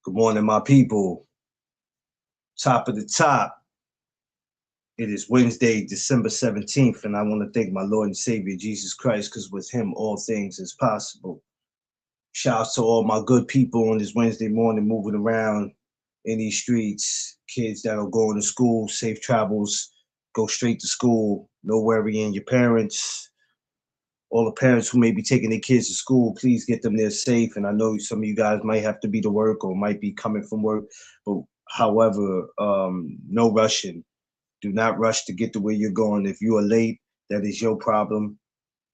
Good morning, my people. Top of the top. It is Wednesday, December 17th, and I want to thank my Lord and Savior, Jesus Christ, because with him all things is possible. Shouts to all my good people on this Wednesday morning moving around in these streets. Kids that are going to school, safe travels, go straight to school, no worrying your parents. All the parents who may be taking their kids to school, please get them there safe. And I know some of you guys might have to be to work or might be coming from work, but however, no rushing. Do not rush to get to where you're going. If you are late, that is your problem.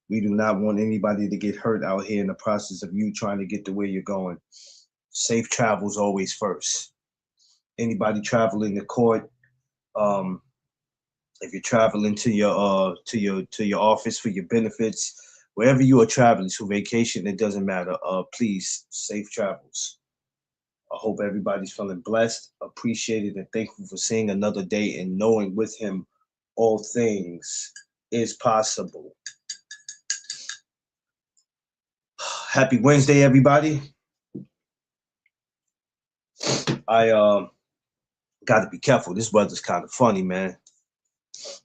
We do not want anybody to get hurt out here in the process of you trying to get to where you're going. Safe travels always first. Anybody traveling to court, um, if you're traveling to your office for your benefits, wherever you are traveling to vacation, it doesn't matter. Please, safe travels. I hope everybody's feeling blessed, appreciated, and thankful for seeing another day and knowing with him all things is possible. Happy Wednesday, everybody. I got to be careful. This weather's kind of funny, man.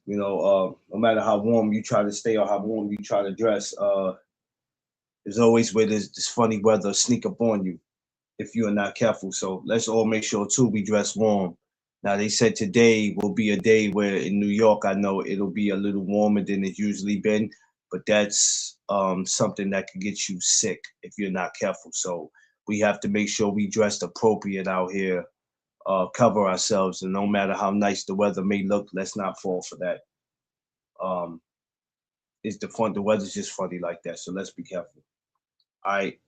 No matter how warm you try to stay or how warm you try to dress, there's always where there's this funny weather sneak up on you if you are not careful. So let's all make sure too we dress warm. Now they said today will be a day where in New York I know it'll be a little warmer than it's usually been, but that's something that could get you sick if you're not careful. So we have to make sure we dressed appropriate out here, cover ourselves, and no matter how nice the weather may look, let's not fall for that. Um, it's the weather's just funny like that, so let's be careful. All right,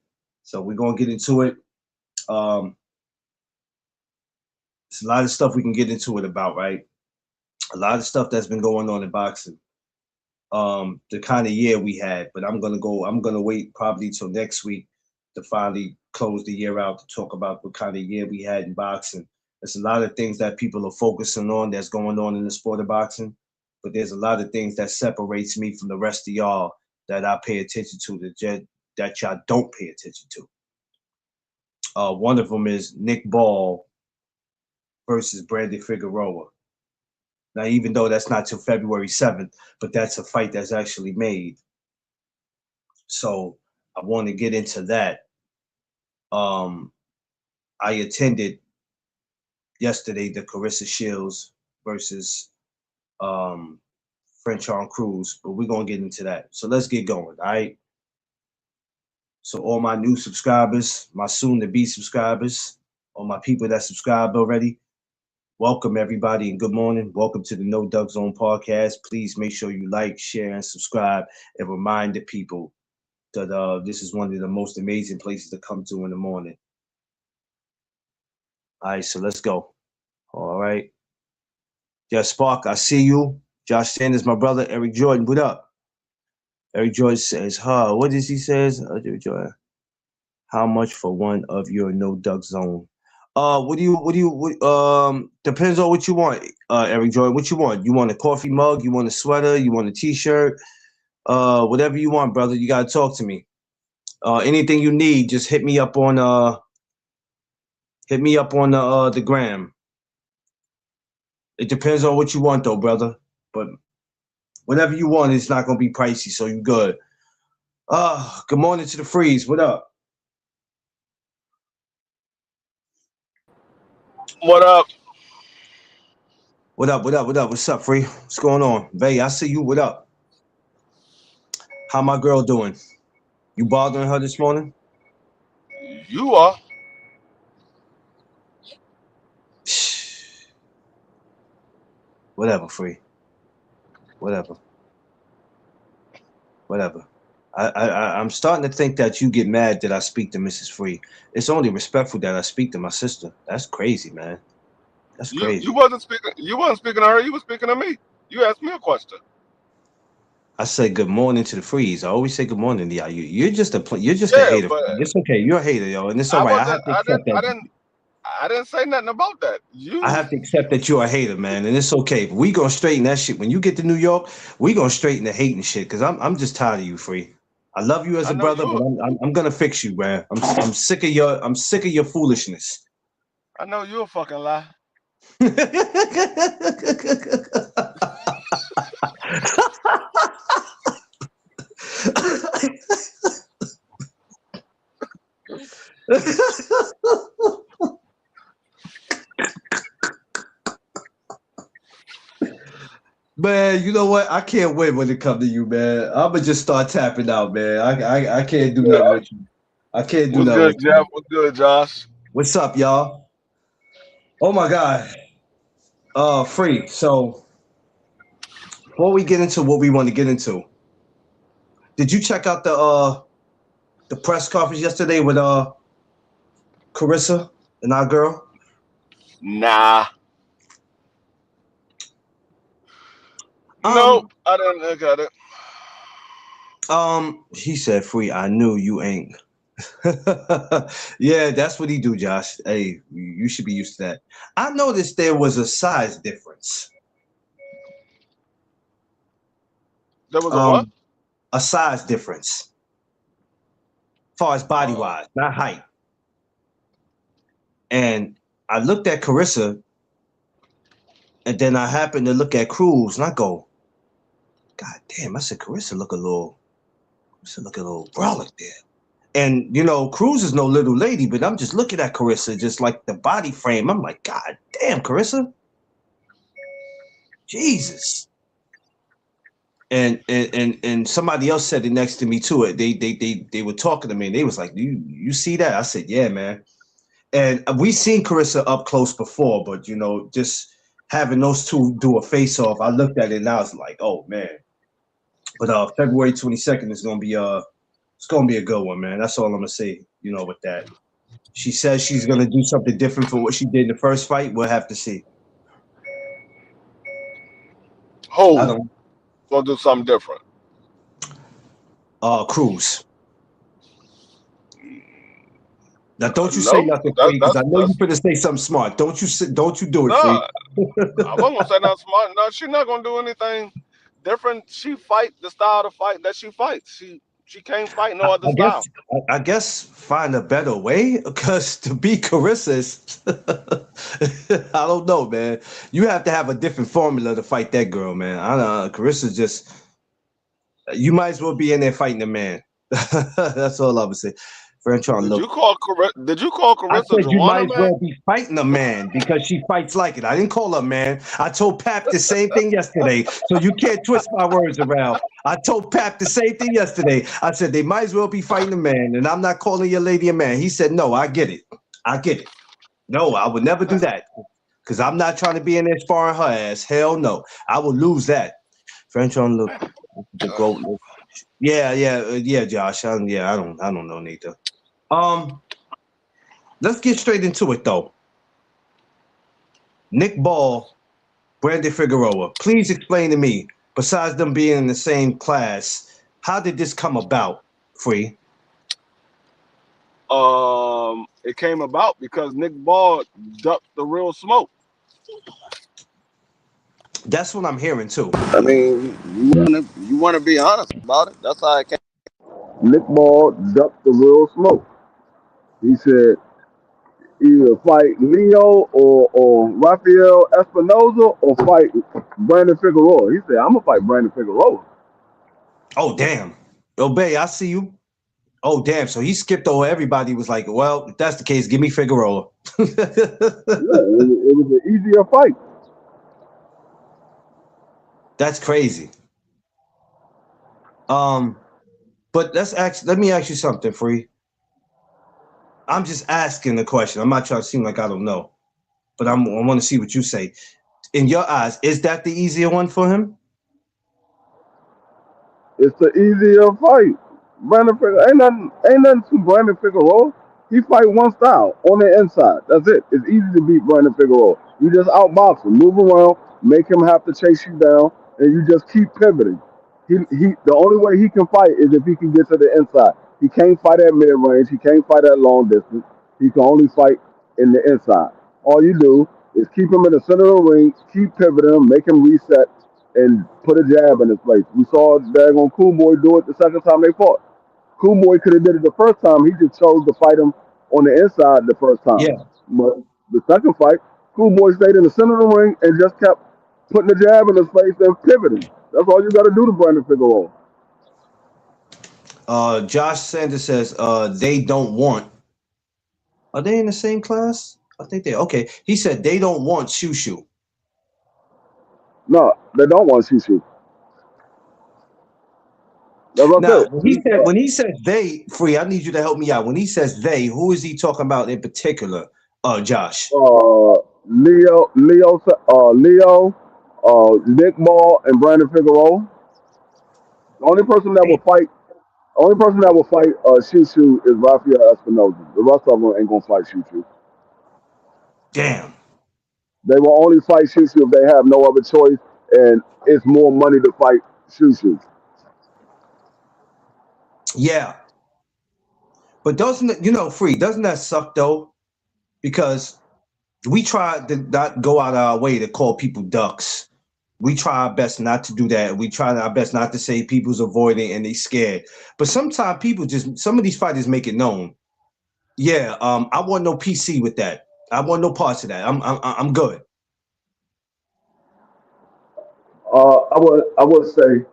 so we're gonna get into it. Um, There's a lot of stuff we can get into it about, right? A lot of stuff that's been going on in boxing. The kind of year we had, but I'm gonna wait probably till next week to finally close the year out to talk about what kind of year we had in boxing. There's a lot of things that people are focusing on that's going on in the sport of boxing, but there's a lot of things that separates me from the rest of y'all that I pay attention to that y'all don't pay attention to. One of them is Nick Ball versus Brandon Figeroura. Now, even though that's not till February 7th, but that's a fight that's actually made. So I want to get into that. Um, I attended yesterday the Carissa Shields versus um, French on Cruz, but we're gonna get into that. So let's get going. All right. So all my new subscribers, my soon to be subscribers, all my people that subscribed already, welcome everybody and good morning. Welcome to the No Duck Zone podcast. Please make sure you like, share, and subscribe, and remind the people that this is one of the most amazing places to come to in the morning. All right, so let's go. All right. Yes, Spark, I see you. Josh Sanders, my brother. Eric Jordan, what up? Eric Jordan says, huh, what does he says? How much for one of your No Duck Zone? Depends on what you want, Eric Jordan. What you want? You want a coffee mug? You want a sweater? You want a t-shirt? Whatever you want, brother. You gotta talk to me. Anything you need, just hit me up on the gram. It depends on what you want though, brother. But whatever you want, it's not gonna be pricey, so you good. Good morning to the freeze. What up? What up? What up? What up? What up? What's up, Free? What's going on? Vay, I see you. What up? How my girl doing? You bothering her this morning? You are. Whatever, Free. Whatever. Whatever. I'm starting to think that you get mad that I speak to Mrs. Free. It's only respectful that I speak to my sister. That's crazy, man. That's You crazy. wasn't speaking. You wasn't speaking to her. You was speaking to me. You asked me a question. I say good morning to the freeze. I always say good morning to y'all. You're just a Yeah, hater. but It's okay. You're a hater, yo, and it's all I right. I wasn't. have to accept I that. didn't. I didn't say nothing about that. I You. have to accept that you're a hater, man, and it's okay. But we gonna straighten that shit. When you get to New York, we gonna straighten the hating shit. Cause I'm just tired of you, Free. I love you as I a know brother, but you. I'm gonna fix you, man. I'm sick of your foolishness. I know you a fucking lie. Man, you know what? I can't win when it comes to you, man. I'ma just start tapping out, man. I can't do nothing Yeah. with you. I can't do What's nothing good, with Jeff? you. What's good, Josh? What's up, y'all? Oh my God. Free. So before we get into what we want to get into, did you check out the press conference yesterday with Carissa and our girl? Nah. Nope. Um, I didn't look at it. he said, "Free, I knew you ain't." Yeah, that's what he do, Josh. Hey, you should be used to that. I noticed there was a size difference. There was a what? Um, a size difference, as far as body Uh, wise, not height. And I looked at Carissa, and then I happened to look at Cruz, and I go, "God damn!" I said, Carissa look a little brolic there. And you know, Cruz is no little lady, but I'm just looking at Carissa, just like the body frame. I'm like, God damn, Carissa, Jesus. And somebody else said it next to me too. They were talking to me, and they was like, you see that? I said, yeah, man. And we seen Carissa up close before, but you know, just having those two do a face off, I looked at it and I was like, oh man. But February 22nd is gonna be a good one, man. That's all I'm gonna say. You know, with that. She says she's gonna do something different for what she did in the first fight. We'll have to see. I who don't. gonna do something different? Cruz. Now, don't you say No. nothing, That, Free, because I that's know you're that's gonna say something smart. Don't you do it, no. Free. I wasn't gonna say nothing smart. No, she's not gonna do anything different. She fight the style of fight that she fights. She can't fight no other I guess style. I guess find a better way because to be Carissa is I don't know, man. You have to have a different formula to fight that girl, man. I don't know. Carissa just you might as well be in there fighting a man. That's all I would say. Friend trying to look. Did you call I Carissa said you Joanna, might as man? well be fighting a man because she fights like it. I didn't call her man. I told Pap the same thing yesterday. So you can't twist my words around. I told Pap the same thing yesterday. I said they might as well be fighting a man, and I'm not calling your lady a man. He said, no, I get it. I get it. No, I would never do that. Because I'm not trying to be in there sparring her ass. Hell no. I will lose that. French on the goat. Yeah, Josh. I don't know, Nathan. Um, let's get straight into it though. Nick Ball, Brandon Figueroa. Please explain to me, besides them being in the same class, how did this come about, Free? It came about because Nick Ball ducked the real smoke. That's what I'm hearing too. I mean, you wanna be honest about it. That's how it came. Nick Ball ducked the real smoke. He said either fight Leo or Rafael Espinoza or fight Brandon Figueroa. He said, I'm gonna fight Brandon Figueroa. Oh, damn. Obey, I see you. Oh, damn. So he skipped over everybody, was like, well, if that's the case, give me Figueroa. Yeah, it was an easier fight. That's crazy. Um, but let me ask you something, Free. I'm just asking the question. I'm not trying to seem like I don't know, but I want to see what you say. In your eyes, is that the easier one for him? It's the easier fight. Brandon Figueroa ain't nothing to Brandon Figueroa. He fight one style on the inside. That's it. It's easy to beat Brandon Figueroa. You just outbox him, move around, make him have to chase you down, and you just keep pivoting. He the only way he can fight is if he can get to the inside. He can't fight at mid range. He can't fight at long distance. He can only fight in the inside. All you do is keep him in the center of the ring, keep pivoting him, make him reset, and put a jab in his face. We saw Dagon Boy do it the second time they fought. Boy could have did it the first time. He just chose to fight him on the inside the first time. Yeah. But The second fight, Schoolboy stayed in the center of the ring and just kept putting the jab in his face and pivoting. That's all you got to do to Brandon Figueroa. Josh Sanders says they don't want. Are they in the same class? I think they okay. He said they don't want Shushu. No, they don't want Shishu. That's what I Now, said. when he says they, free, I need you to help me out. When he says they, who is he talking about in particular? Josh. Leo, Nick Ball, and Brandon Figueroa. The only person that will fight Shushu is Rafael Espinoza. The rest of them ain't gonna fight Shushu. Damn. They will only fight Shushu if they have no other choice, and it's more money to fight Shushu. Yeah. But doesn't it, free, doesn't that suck though? Because we try to not go out of our way to call people ducks. We try our best not to do that. We try our best not to say people's avoiding and they scared. But sometimes some of these fighters make it known. Yeah, I want no PC with that. I want no parts of that. I'm good. I would say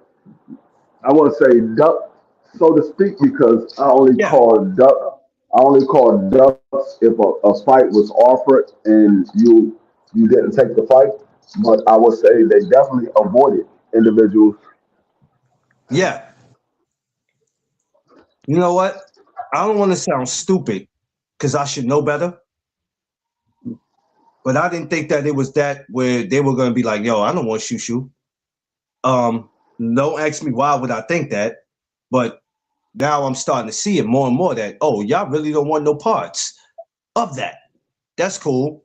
duck, so to speak, because Yeah, I only call ducks if a fight was offered and you didn't take the fight. But I would say they definitely avoided individuals. yeah. You know what? I don't want to sound stupid because I should know better. But I didn't think that it was that where they were going to be like, yo, I don't want Shushu. Um, don't ask me why would I think that, but now I'm starting to see it more and more that, oh, y'all really don't want no parts of that. That's cool.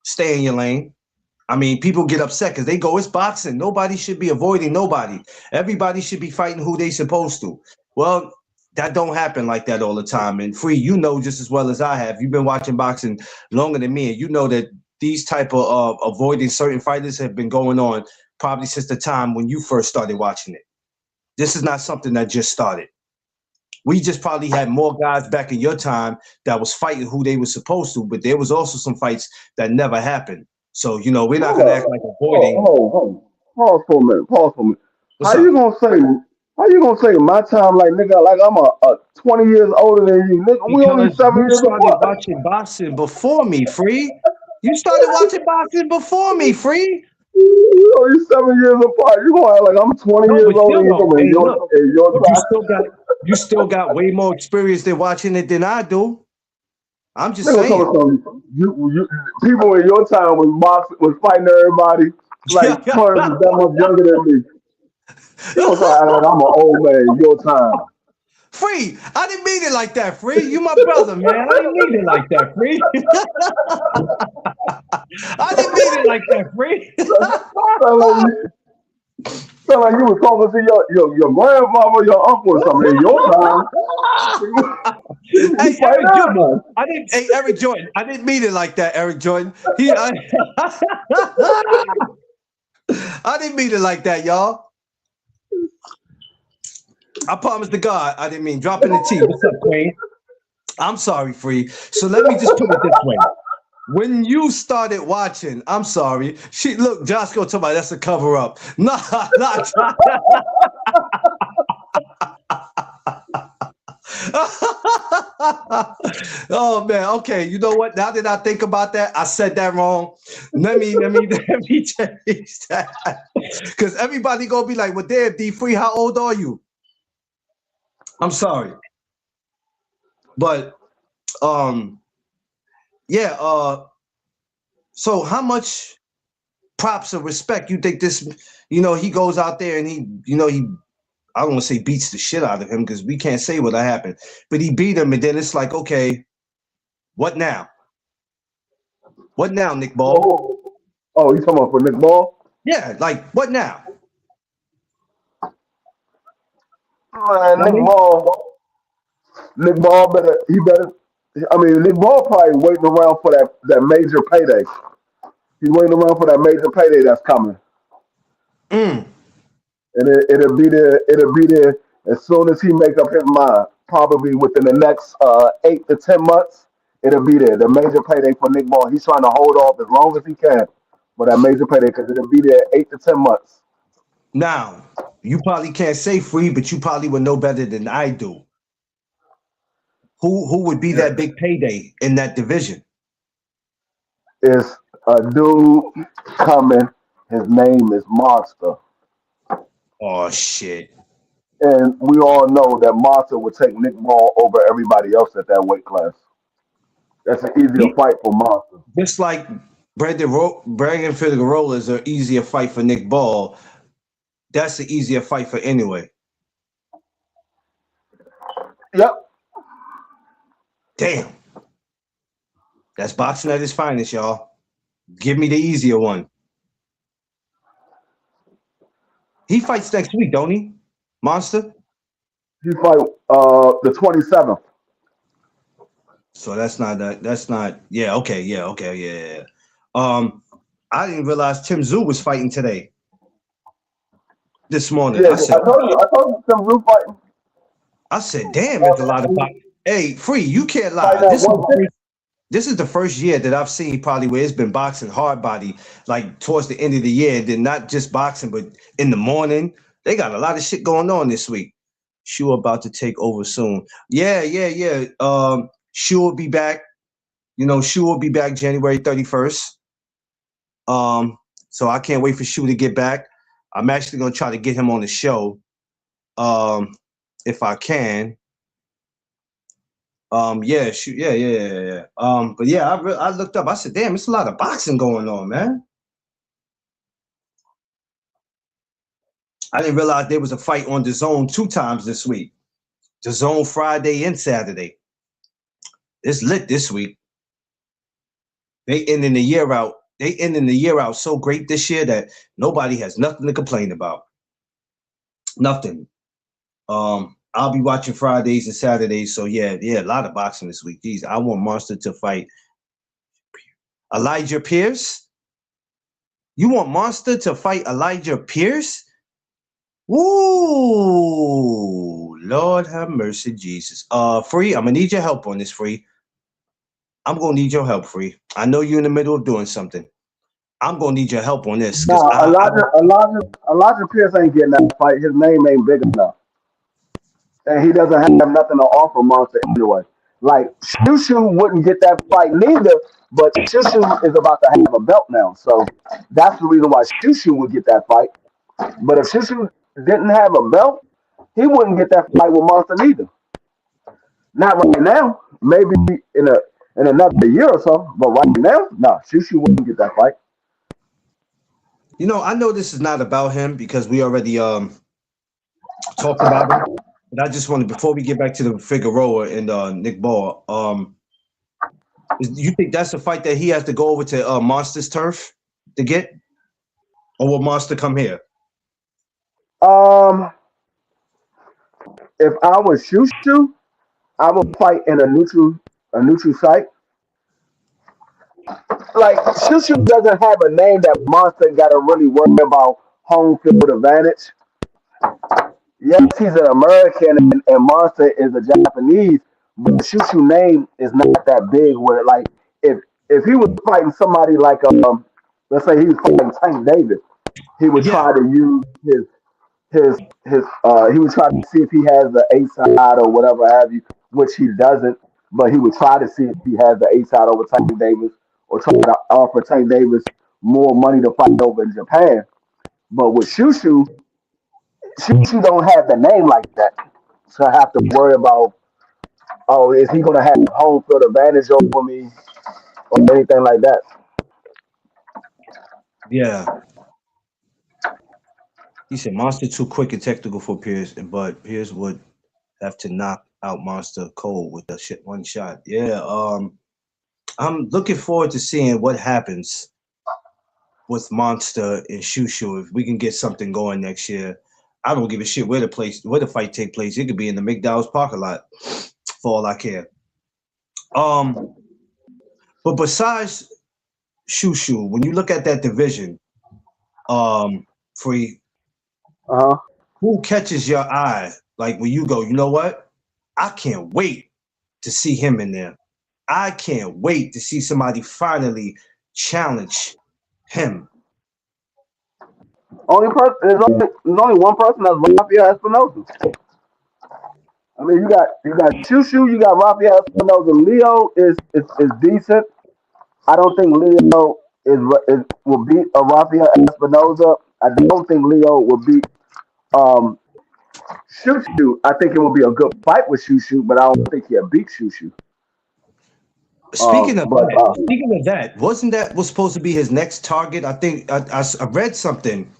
Stay in your lane. I mean, people get upset because they go, it's boxing. Nobody should be avoiding nobody. Everybody should be fighting who they supposed to. Well, that don't happen like that all the time. And free, you know just as well as I have. You've been watching boxing longer than me, and you know that these type of avoiding certain fighters have been going on probably since the time when you first started watching it. This is not something that just started. We just probably had more guys back in your time that was fighting who they were supposed to, but there was also some fights that never happened. So, we're not Hold gonna up. act like avoiding. Pause for a minute. Pause for a minute. What's How you up? gonna say? How you gonna say my time like nigga? Like I'm a 20 years older than you, nigga. We only Because you 7 years started apart. watching boxing before me, free. You started watching boxing before me, free. We only 7 years apart. You gonna act like I'm 20 No, years but older still than though, you hey, look, in your you time. still got way more experience than watching it than I do. I'm just Nigga saying. told me something. You people in your time was fighting everybody like tons that much younger than me. You gonna try to act like I'm an old man in your time. Free. I didn't mean it like that, Free. You my brother, man. I didn't mean it like that, Free. I didn't mean it like that, Free. Sound like you, sound like you was talking to your grandfather, your uncle or something in your time. You Hey, fight Eric Jordan. everybody. Hey, Eric Jordan. I didn't mean it like that, Eric Jordan. I didn't mean it like that, y'all. I promise to God, I didn't mean dropping the T. What's up, Queen? I'm sorry, Free. So let me just put it this way. When you started watching, I'm sorry. Look, Josh go to my that's a cover up. Nah, not oh man, okay. You know what? Now that I think about that, I said that wrong. Let me change that. Because everybody gonna be like, well, damn, D Free, how old are you? I'm sorry. But yeah, so how much props of respect you think this, he goes out there and he I don't want to say beats the shit out of him because we can't say what happened, but he beat him, and then it's like, okay, what now? What now, Nick Ball? Oh, you talking about for Nick Ball? Yeah, like what now? Man, I Nick mean, Ball. Nick Ball better. He better. I mean, Nick Ball probably waiting around for that major payday. He's waiting around for that major payday that's coming, mm, and it'll be there. It'll be there as soon as he make up his mind. Probably within the next 8 to 10 months, It'll be there. The major payday for Nick Ball. He's trying to hold off as long as he can for that major payday because it'll be there 8 to 10 months. Now, you probably can't say free, but you probably would know better than I do. Who would be that big payday in that division? It's a dude coming. His name is Monster. Oh shit. And we all know that Monster would take Nick Ball over everybody else at that weight class. That's an easier He fight for Monster. just like Brandon Figeroura is an easier fight for Nick Ball. That's an easier fight for anyway. Yep. Damn. That's boxing at its finest, y'all. Give me the easier one. He fights next week, don't he? Monster? He fight the 27th. So that's not yeah, okay, yeah. I didn't realize Tim Tszyu was fighting today. This morning. Yeah, I told you some roof fighting. I said, damn, there's a lot of boxing. Hey, Free, you can't lie. Fighting at 150. This is the first year that I've seen probably where it's been boxing hard body, like towards the end of the year. And then not just boxing, but in the morning. They got a lot of shit going on this week. Shu about to take over soon. Yeah. Shu will be back. You know, Shu will be back January 31st. So I can't wait for Shu to get back. I'm actually gonna try to get him on the show, if I can. Yeah, yeah. But yeah, I looked up. I said, damn, it's a lot of boxing going on, man. I didn't realize there was a fight on the Zone 2 times this week. The Zone Friday and Saturday. It's lit this week. They ending the year out. They ending the year out so great this year that nobody has nothing to complain about. Nothing. I'll be watching Fridays and Saturdays. So yeah, a lot of boxing this week. Jeez, I want Monster to fight Elijah Pierce. You want Monster to fight Elijah Pierce? Woo! Lord have mercy, Jesus. Free, I'm gonna need your help on this, Free. I'm gonna need your help, Free. I know you're in the middle of doing something. I'm gonna need your help on this because Nah, Elijah Pierce ain't getting that fight. His name ain't big enough, and he doesn't have nothing to offer Monster anyway. Like Shushu wouldn't get that fight neither, but Shushu is about to have a belt now, so that's the reason why Shushu would get that fight. But if Shushu didn't have a belt, he wouldn't get that fight with Monster neither. Not right now. Maybe in another year or so, but right now, no, Shushu wouldn't get that fight. you know, I know this is not about him because we already talked about him. But I just wanted before we get back to the Figueroa and Nick Ball, you think that's a fight that he has to go over to Monster's turf to get, or will Monster come here? Um, if I was Shushu, I would fight in a neutral site. Like Shushu doesn't have a name that Monster got to really worry about home field advantage. Yes, he's an American and Monster is a Japanese, but Shushu name is not that big. Where like if he was fighting somebody like let's say he was fighting Tank Davis, he would Yeah, try to use his he would try to see if he has the A side or whatever have you, which he doesn't. But he would try to see if he has the A side over Tank Davis or try to offer Tank Davis more money to fight over in Japan. But with Shushu don't have the name like that, so I have to worry about, oh, is he gonna have home field advantage over me or anything like that? yeah. He said Monster too quick and technical for Pierce, but Pierce would have to knock out Monster cold with a shit one shot. Yeah, I'm looking forward to seeing what happens with Monster and Shushu if we can get something going next year. I don't give a shit where the fight take place. It could be in the McDowell's parking lot for all I care. Um, but besides Shushu, when you look at that division, Free, Uh huh. who catches your eye? Like when you go, you know what? I can't wait to see him in there. I can't wait to see somebody finally challenge him. Only person there's only one person that's Rafael Espinosa. I mean, you got Shushu, you got Rafael Espinosa. Leo is decent. I don't think Leo is will beat a Rafael Espinosa. I don't think Leo will beat um Shushu. I think it will be a good fight with Shushu, but I don't think he'll beat Shushu. Speaking of But that, wasn't that was supposed to be his next target? I think I read something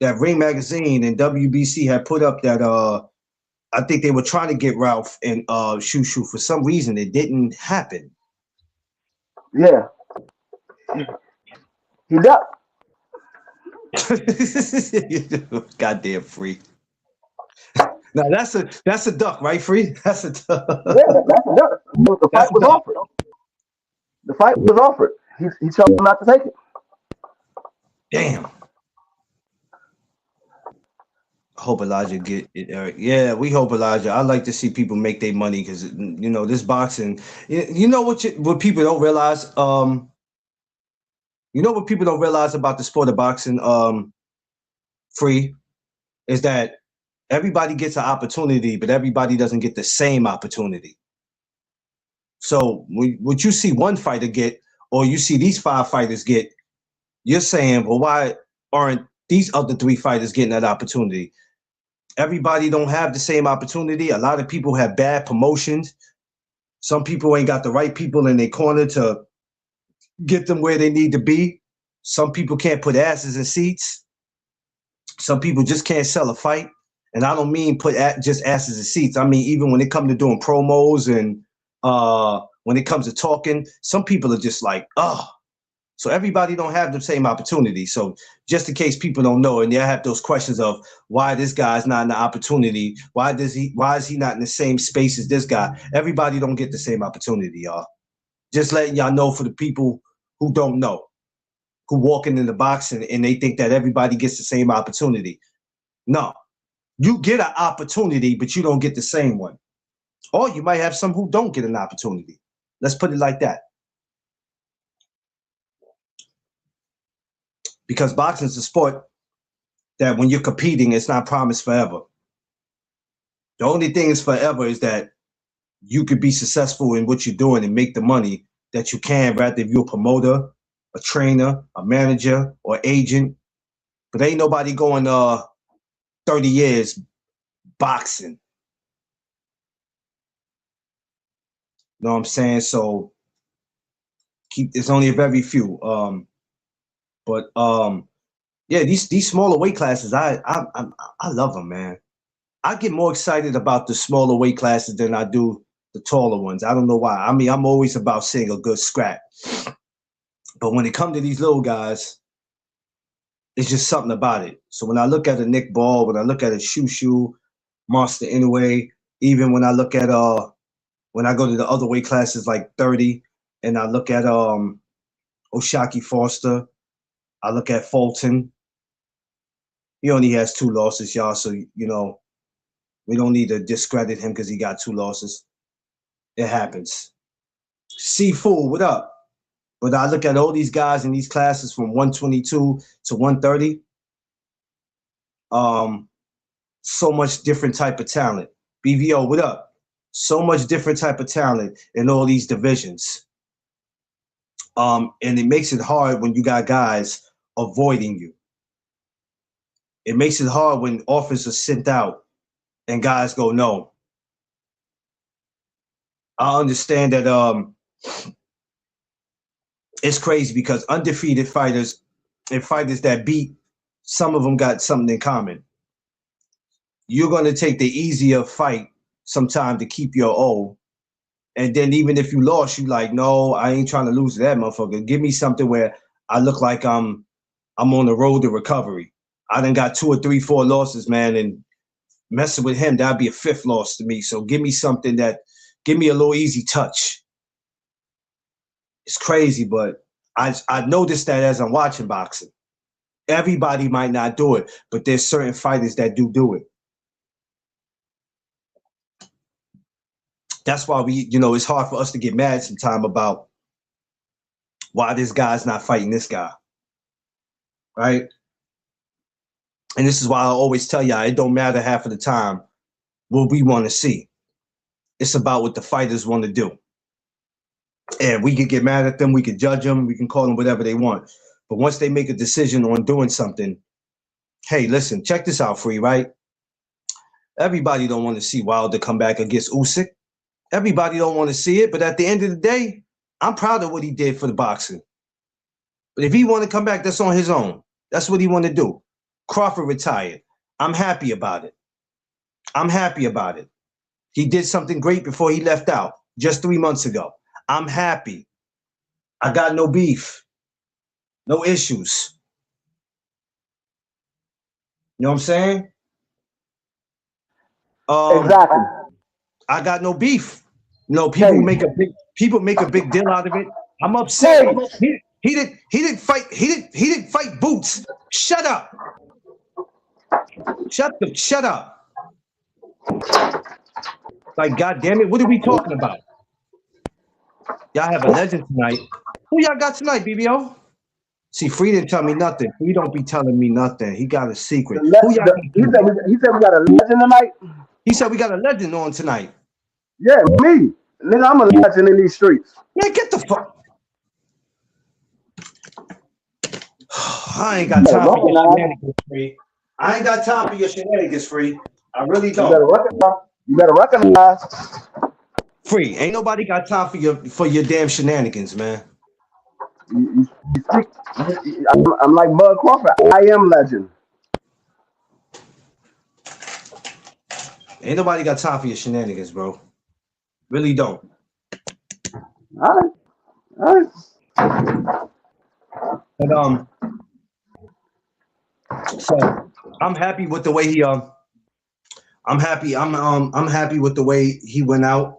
that Ring Magazine and WBC had put up that I think they were trying to get Ralph and Shushu. For some reason it didn't happen. yeah, he does. Goddamn Free. Now that's a duck, right? Free. That's a duck. Yeah, that's a duck. The That's fight a was duck. offered. The fight was offered. He chose not to take it. Damn. I hope Elijah get it, Eric. Yeah, we hope Elijah. I like to see people make their money because this boxing. You know what people don't realize. You know what people don't realize about the sport of boxing. Free is that everybody gets an opportunity, but everybody doesn't get the same opportunity. So what you see one fighter get, or you see these five fighters get, you're saying, well, why aren't these other three fighters getting that opportunity? Everybody don't have the same opportunity. A lot of people have bad promotions. Some people ain't got the right people in their corner to get them where they need to be. Some people can't put asses in seats. Some people just can't sell a fight. And I don't mean just asses in seats. I mean, even when it comes to doing promos and when it comes to talking, some people are just like, oh. So everybody don't have the same opportunity. So just in case people don't know, and they have those questions of why this guy's not in the opportunity, why is he not in the same space as this guy? Everybody don't get the same opportunity, y'all. Just letting y'all know for the people who don't know, who walking in the box and they think that everybody gets the same opportunity. No, you get an opportunity, but you don't get the same one. Or you might have some who don't get an opportunity. Let's put it like that. Because boxing is a sport that when you're competing, it's not promised forever. The only thing is forever is that you could be successful in what you're doing and make the money that you can, rather if you're a promoter, a trainer, a manager, or agent. But ain't nobody going 30 years boxing. You know what I'm saying? So it's only a very few. But yeah, these smaller weight classes, I love them, man. I get more excited about the smaller weight classes than I do the taller ones. I don't know why. I mean, I'm always about seeing a good scrap. But when it comes to these little guys, it's just something about it. So when I look at a Nick Ball, when I look at a Shushu, Monster Inoue, even when I look at when I go to the other weight classes like 30, and I look at Oshaki Foster, I look at Fulton. He only has 2 losses, y'all. So we don't need to discredit him because he got 2 losses. It happens. Seafood, what up? But I look at all these guys in these classes from 122 to 130. So much different type of talent. BVO, what up? So much different type of talent in all these divisions. And it makes it hard when you got guys avoiding you. It makes it hard when offers are sent out and guys go no. I understand that it's crazy because undefeated fighters and fighters that beat, some of them got something in common. You're going to take the easier fight sometime to keep your O. And then even if you lost, you like, no, I ain't trying to lose to that motherfucker. Give me something where I look like I'm on the road to recovery. I done got 2 or 3, 4 losses, man, and messing with him, that'd be a 5th loss to me. So give me something give me a little easy touch. It's crazy, but I noticed that as I'm watching boxing. Everybody might not do it, but there's certain fighters that do it. That's why it's hard for us to get mad sometimes about why this guy's not fighting this guy, right? And this is why I always tell y'all, it don't matter half of the time what we want to see. It's about what the fighters want to do. And we can get mad at them, we can judge them, we can call them whatever they want. But once they make a decision on doing something, hey, listen, check this out, Free, right? Everybody don't want to see Wilder come back against Usyk. Everybody don't want to see it, but at the end of the day, I'm proud of what he did for the boxing. But if he want to come back, that's on his own. That's what he want to do. Crawford retired. I'm happy about it. I'm happy about it. He did something great before he left out just 3 months ago. I'm happy. I got no beef, no issues. You know what I'm saying? Exactly. I got no beef. People make a big deal out of it. I'm upset. He didn't fight Boots. Shut up. Shut up. Like, God damn it, what are we talking about? Y'all have a legend tonight. Who y'all got tonight, BBO? See, Free didn't tell me nothing. Free don't be telling me nothing. He got a secret. Who y'all got He said we got a legend tonight. He said we got a legend on tonight. Yeah, me. Nigga, I'm a legend in these streets. Man, get the fuck. I ain't got time for your shenanigans, Free. I ain't got time for your shenanigans, Free. I really don't. You better recognize. Free. Ain't nobody got time for your damn shenanigans, man. I'm like Bud Crawford. I am legend. Ain't nobody got time for your shenanigans, bro. Really don't. All right. But so I'm happy with the way he I'm happy with the way he went out.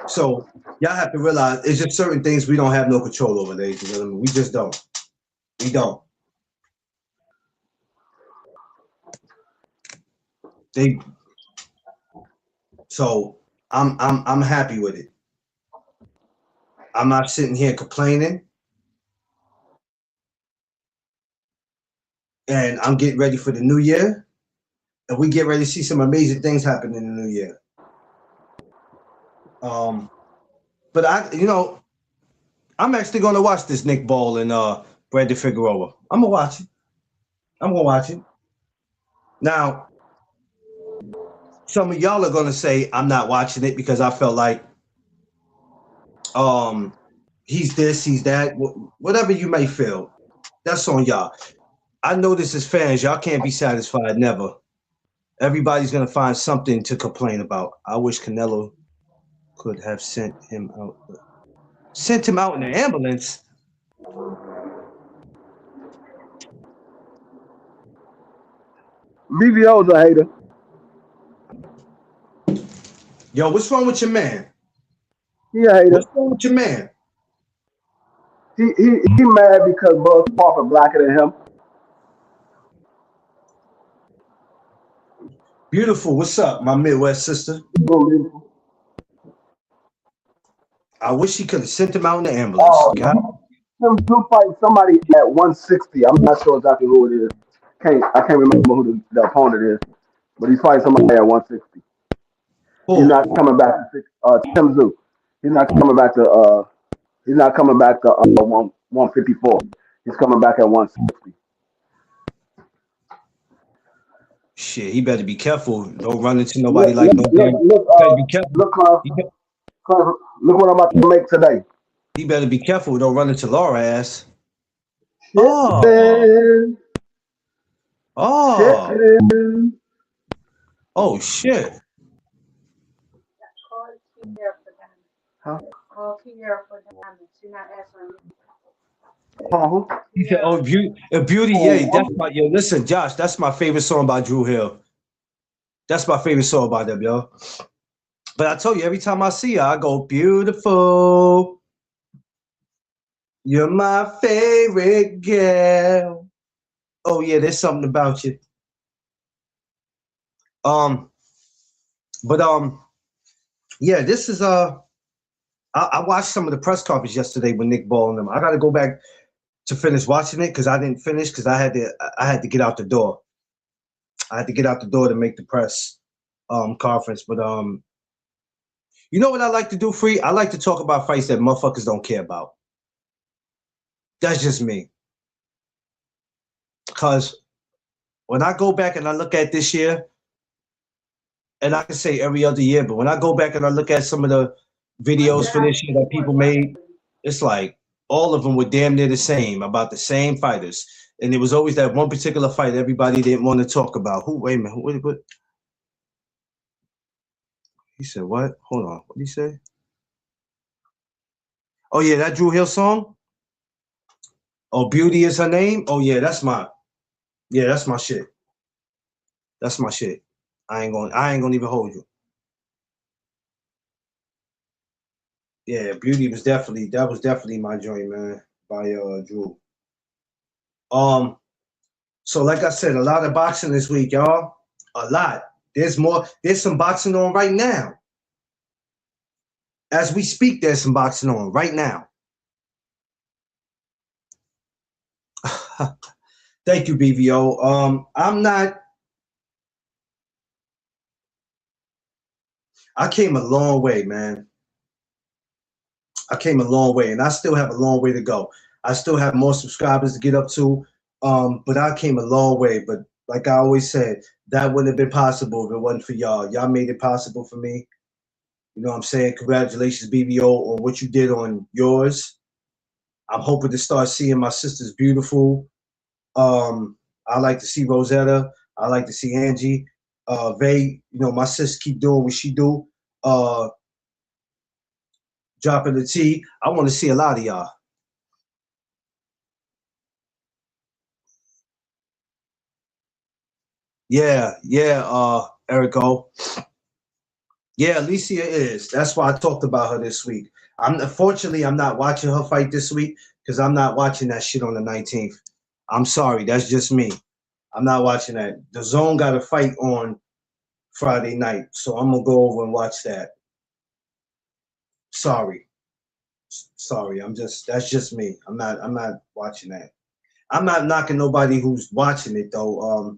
So y'all have to realize it's just certain things we don't have no control over, ladies and gentlemen. We just don't. We don't. So I'm happy with it. I'm not sitting here complaining. And I'm getting ready for the new year. And we get ready to see some amazing things happen in the new year. But I'm actually gonna watch this Nick Ball and Brandon Figeroura. I'm gonna watch it. Now, some of y'all are gonna say I'm not watching it because I felt like he's this, he's that, whatever you may feel. That's on y'all. I know this as fans, y'all can't be satisfied, never. Everybody's gonna find something to complain about. I wish Canelo could have sent him out in an ambulance. BBO's a hater. Yo, what's wrong with your man? He a hater. What's wrong with your man? He mad because Bud Crawford blacker than him. Beautiful. What's up, my Midwest sister? I wish he could have sent him out in the ambulance. God. Him to fight somebody at 160. I'm not sure exactly who it is. I can't remember who the opponent is, but he's fighting somebody at 160. He's not coming back to Tim Zoo. He's not coming back to 154. He's coming back at 160. Shit, he better be careful. Don't run into nobody like no damn. Be careful. Look what I'm about to make today. He better be careful. Don't run into Laura ass. Oh. Oh shit. Huh? Call Kiera for diamonds. She's not answering me. He said, "Oh, beauty, yeah, that's my yo. Listen, Josh, that's my favorite song by Drew Hill. That's my favorite song by them, yo. But I told you, every time I see her, I go, beautiful. You're my favorite girl. Oh yeah, there's something about you. But Yeah, this is I watched some of the press conference yesterday with Nick Ball and them. I got to go back to finish watching it because I didn't finish because I had to get out the door. I had to get out the door to make the press conference. But you know what I like to do, Free? I like to talk about fights that motherfuckers don't care about. That's just me. Because when I go back and I look at this year, and I can say every other year, but when I go back and I look at some of the videos for this year that people made, it's like all of them were damn near the same, about the same fighters. And there was always that one particular fight everybody didn't want to talk about. Who? Wait a minute. What? He said what? Hold on. What did he say? Oh yeah, that Drew Hill song. Oh, Beauty is her name. Oh yeah, that's my shit. That's my shit. I ain't gonna even hold you. Yeah, Beauty was definitely my joint, man, by Drew. Um, so like I said, a lot of boxing this week, y'all. A lot. There's some boxing on right now. As we speak, there's some boxing on right now. Thank you, BVO. I came a long way, man. I came a long way, and I still have a long way to go. I still have more subscribers to get up to, but I came a long way. But like I always said, that wouldn't have been possible if it wasn't for y'all. Y'all made it possible for me. You know what I'm saying? Congratulations, BBO, on what you did on yours. I'm hoping to start seeing my sisters beautiful. I like to see Rosetta. I like to see Angie. Vay, my sis keep doing what she do. Dropping the T. I want to see a lot of y'all. Yeah, Erico. Yeah, Alicia is. That's why I talked about her this week. Unfortunately, I'm not watching her fight this week because I'm not watching that shit on the 19th. I'm sorry, that's just me. I'm not watching that. The Zone got a fight on Friday night, so I'm gonna go over and watch that. Sorry. That's just me. I'm not watching that. I'm not knocking nobody who's watching it though.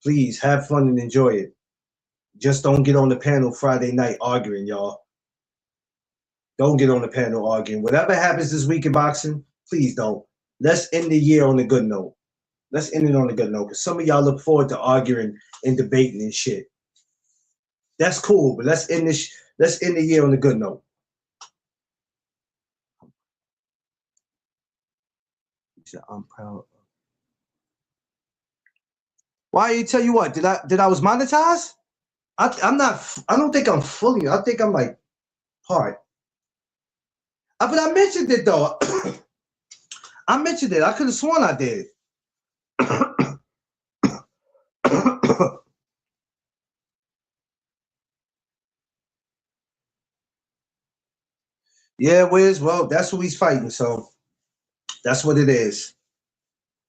Please have fun and enjoy it. Just don't get on the panel Friday night arguing, y'all. Don't get on the panel arguing. Whatever happens this week in boxing, please don't. Let's end the year on a good note. Let's end it on a good note. Because some of y'all look forward to arguing and debating and shit. That's cool, but let's end the year on a good note. I'm proud. Why you tell you what? Did I was monetized? I'm not. I don't think I'm fully. I think I'm like part. But I mentioned it though. I mentioned it. I could have sworn I did. Yeah, Wiz. Well, that's who he's fighting. So that's what it is.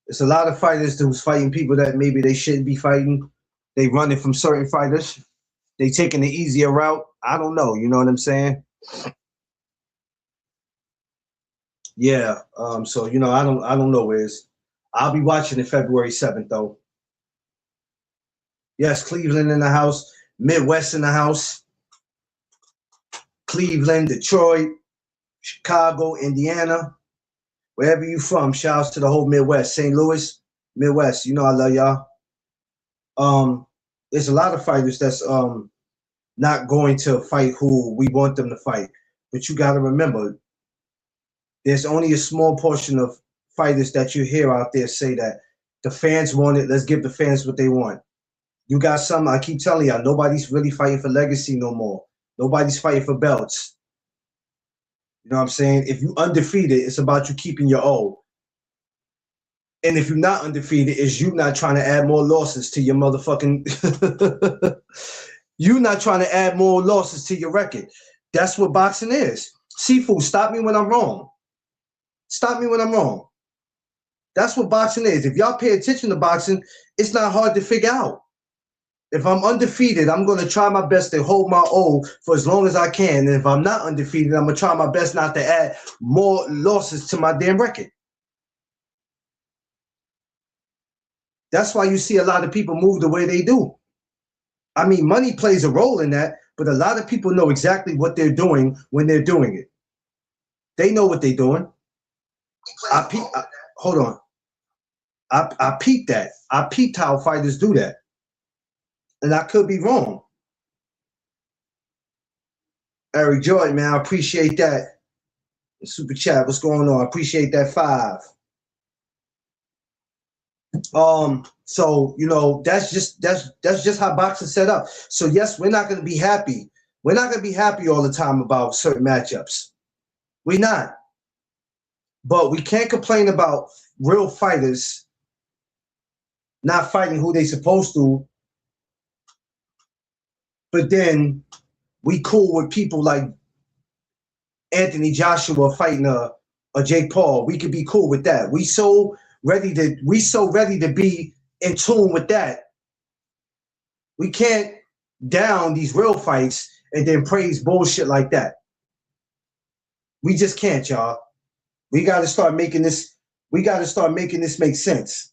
It's a lot of fighters who's fighting people that maybe they shouldn't be fighting. They running from certain fighters. They taking the easier route. I don't know. You know what I'm saying? Yeah. So I don't know, Wiz. I'll be watching it February 7th though. Yes, Cleveland in the house, Midwest in the house. Cleveland, Detroit, Chicago, Indiana, wherever you from. Shouts to the whole Midwest, St. Louis, Midwest. I love y'all. There's a lot of fighters that's not going to fight who we want them to fight, but you got to remember, there's only a small portion of fighters that you hear out there say that the fans want it. Let's give the fans what they want. You got some. I keep telling y'all, nobody's really fighting for legacy no more. Nobody's fighting for belts. You know what I'm saying? If you undefeated, it's about you keeping your O. And if you're not undefeated, it's you not trying to add more losses to your motherfucking. You not trying to add more losses to your record. That's what boxing is. Seafood, stop me when I'm wrong. Stop me when I'm wrong. That's what boxing is. If y'all pay attention to boxing, it's not hard to figure out. If I'm undefeated, I'm going to try my best to hold my O for as long as I can. And if I'm not undefeated, I'm going to try my best not to add more losses to my damn record. That's why you see a lot of people move the way they do. I mean, money plays a role in that, but a lot of people know exactly what they're doing when they're doing it. They know what they're doing. Hold on. I peeped that. I peeped how fighters do that. And I could be wrong. Eric Jordan, man, I appreciate that. The super chat, what's going on? I appreciate that 5. So that's just how boxing set up. So yes, we're not going to be happy. We're not going to be happy all the time about certain matchups. We're not. But we can't complain about real fighters not fighting who they supposed to. But then we cool with people like Anthony Joshua fighting a Jake Paul. We could be cool with that. We so ready to be in tune with that. We can't down these real fights and then praise bullshit like that. We just can't, y'all. We got to start making this. We got to start making this make sense.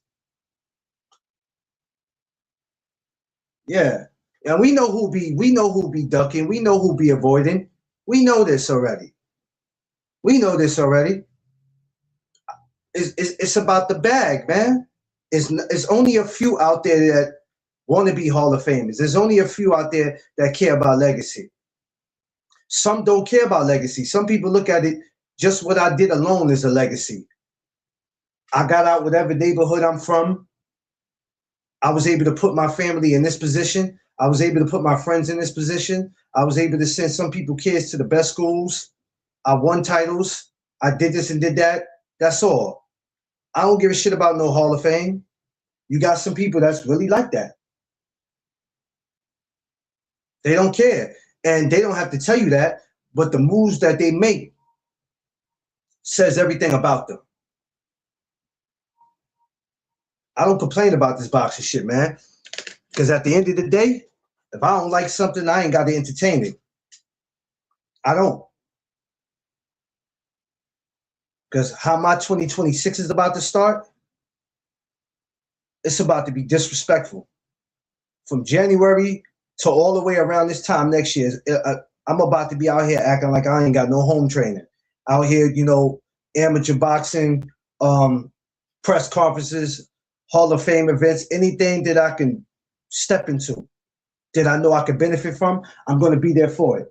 Yeah, and we know who be ducking. We know who be avoiding. We know this already. It's about the bag, man. It's only a few out there that want to be Hall of Famers. There's only a few out there that care about legacy. Some don't care about legacy. Some people look at it, just what I did alone is a legacy. I got out whatever neighborhood I'm from. I was able to put my family in this position. I was able to put my friends in this position. I was able to send some people kids to the best schools. I won titles. I did this and did that. That's all. I don't give a shit about no Hall of Fame. You got some people that's really like that. They don't care. And they don't have to tell you that, but the moves that they make says everything about them. I don't complain about this boxing shit, man. Because at the end of the day, if I don't like something, I ain't got to entertain it. I don't. Because how my 2026 is about to start, it's about to be disrespectful. From January to all the way around this time next year, I'm about to be out here acting like I ain't got no home training. Out here, amateur boxing, press conferences, Hall of Fame events, anything that I can step into, that I know I can benefit from, I'm going to be there for it.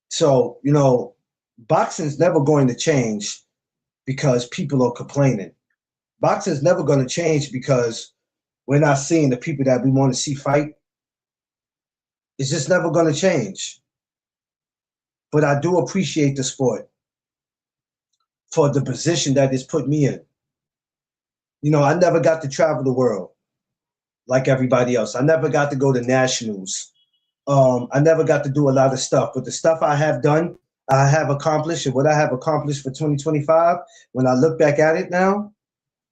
So, boxing's never going to change because people are complaining. Boxing's never going to change because we're not seeing the people that we want to see fight. It's just never going to change. But I do appreciate the sport for the position that it's put me in. I never got to travel the world like everybody else. I never got to go to nationals. I never got to do a lot of stuff, but the stuff I have done, I have accomplished, and what I have accomplished for 2025, when I look back at it now,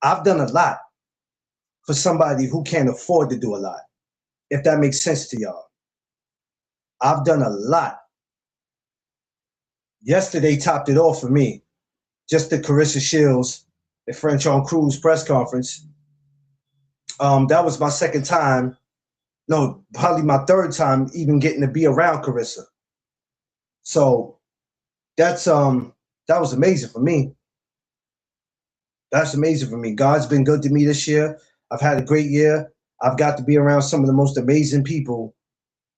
I've done a lot for somebody who can't afford to do a lot, if that makes sense to y'all. I've done a lot. Yesterday topped it off for me. Just the Carissa Shields and French on Cruz press conference. That was my second time. No, probably my third time even getting to be around Carissa. So that was amazing for me. That's amazing for me. God's been good to me this year. I've had a great year. I've got to be around some of the most amazing people,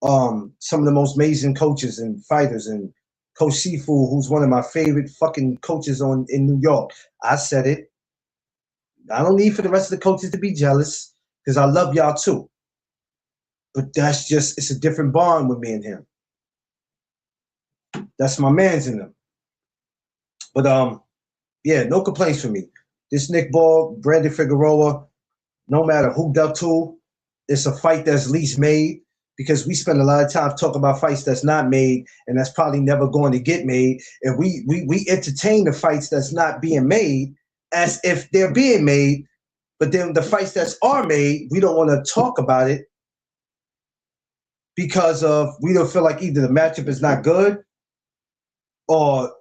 some of the most amazing coaches and fighters, and Coach Sifu, who's one of my favorite fucking coaches in New York. I said it. I don't need for the rest of the coaches to be jealous because I love y'all too. But it's a different bond with me and him. That's my man's in them. But yeah, no complaints from me. This Nick Ball, Brandon Figeroura, no matter who ducked who, it's a fight that's least made, because we spend a lot of time talking about fights that's not made and that's probably never going to get made. And we entertain the fights that's not being made as if they're being made, but then the fights that are made, we don't want to talk about it because of we don't feel like either the matchup is not good or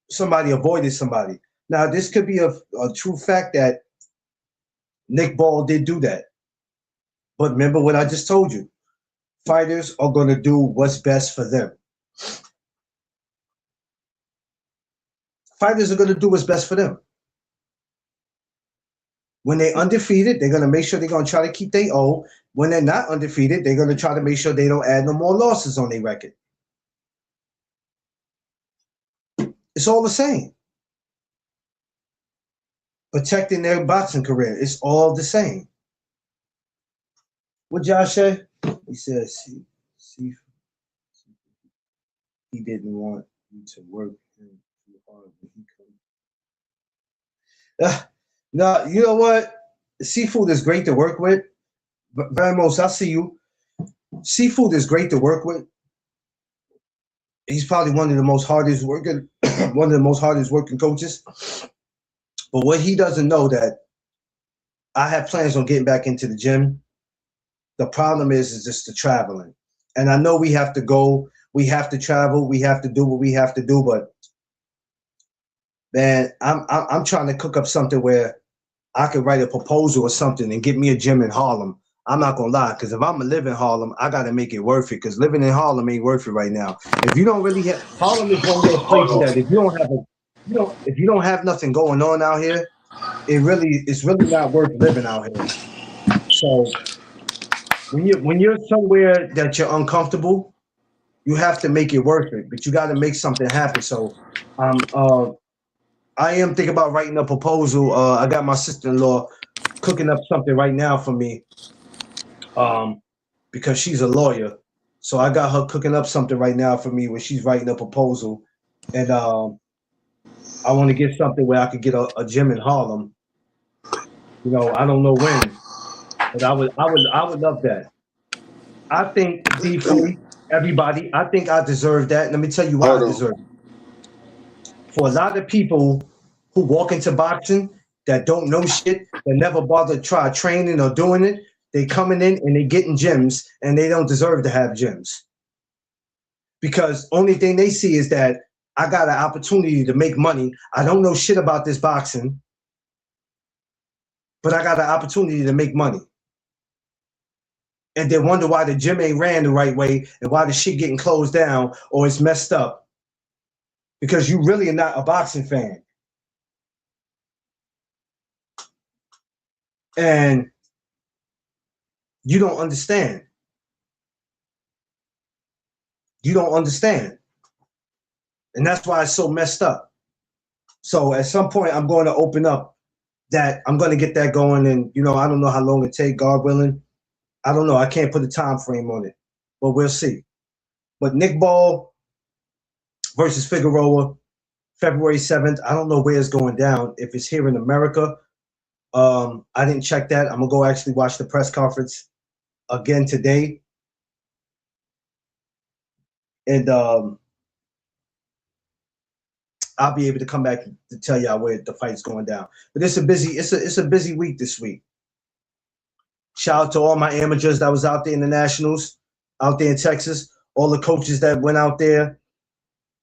somebody avoided somebody. Now, this could be a true fact that Nick Ball did do that. But remember what I just told you. Fighters are going to do what's best for them. Fighters are going to do what's best for them. When they're undefeated, they're going to make sure they're going to try to keep their O. When they're not undefeated, they're going to try to make sure they don't add no more losses on their record. It's all the same. Protecting their boxing career, it's all the same. What Josh say? He said, see, he didn't want you to work him too hard when he couldn't. No, you know what? Seafood is great to work with. But Vamos, I see you. Seafood is great to work with. He's probably one of the most hardest working, one of the most hardest working coaches. But what he doesn't know that I have plans on getting back into the gym. The problem is just the traveling. And I know we have to go, we have to travel, we have to do what we have to do, but man, I'm trying to cook up something where I could write a proposal or something and get me a gym in Harlem. I'm not gonna lie, because if I'm gonna live in Harlem, I gotta make it worth it. Because living in Harlem ain't worth it right now. If you don't really have Harlem is one of those places that if you don't have if you don't have nothing going on out here, it's really not worth living out here. So when you're somewhere that you're uncomfortable, you have to make it worth it. But you got to make something happen. So I am thinking about writing a proposal. I got my sister-in-law cooking up something right now for me, because she's a lawyer. So I got her cooking up something right now for me where she's writing a proposal, and I want to get something where I could get a gym in Harlem. You know, I don't know when, but I would love that. I think D3, everybody, I think I deserve that. Let me tell you why I deserve it. For a lot of people who walk into boxing that don't know shit, that never bother to try training or doing it, they coming in and they getting gyms and they don't deserve to have gyms. Because only thing they see is that I got an opportunity to make money. I don't know shit about this boxing, but I got an opportunity to make money. And they wonder why the gym ain't ran the right way and why the shit getting closed down or it's messed up. Because you really are not a boxing fan. And you don't understand. You don't understand. And that's why it's so messed up. So at some point, I'm going to open up that. I'm going to get that going. And, you know, I don't know how long it take, God willing. I don't know. I can't put a time frame on it. But we'll see. But Nick Ball versus Figeroura, February 7th. I don't know where it's going down. If it's here in America, I didn't check that. I'm going to go actually watch the press conference again today. And I'll be able to come back to tell y'all where the fight's going down. But it's a busy week this week. Shout out to all my amateurs that was out there in the nationals, out there in Texas. All the coaches that went out there.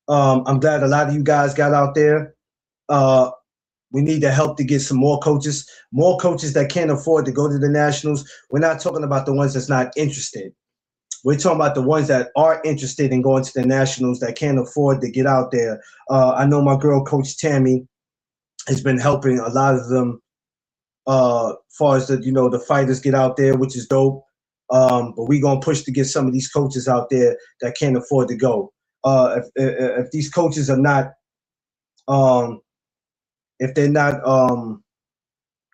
I'm glad a lot of you guys got out there. We need the help to get some more coaches that can't afford to go to the nationals. We're not talking about the ones that's not interested. We're talking about the ones that are interested in going to the nationals that can't afford to get out there. I know my girl, Coach Tammy, has been helping a lot of them far as the fighters get out there, which is dope. But we're going to push to get some of these coaches out there that can't afford to go. If these coaches are not, if they're not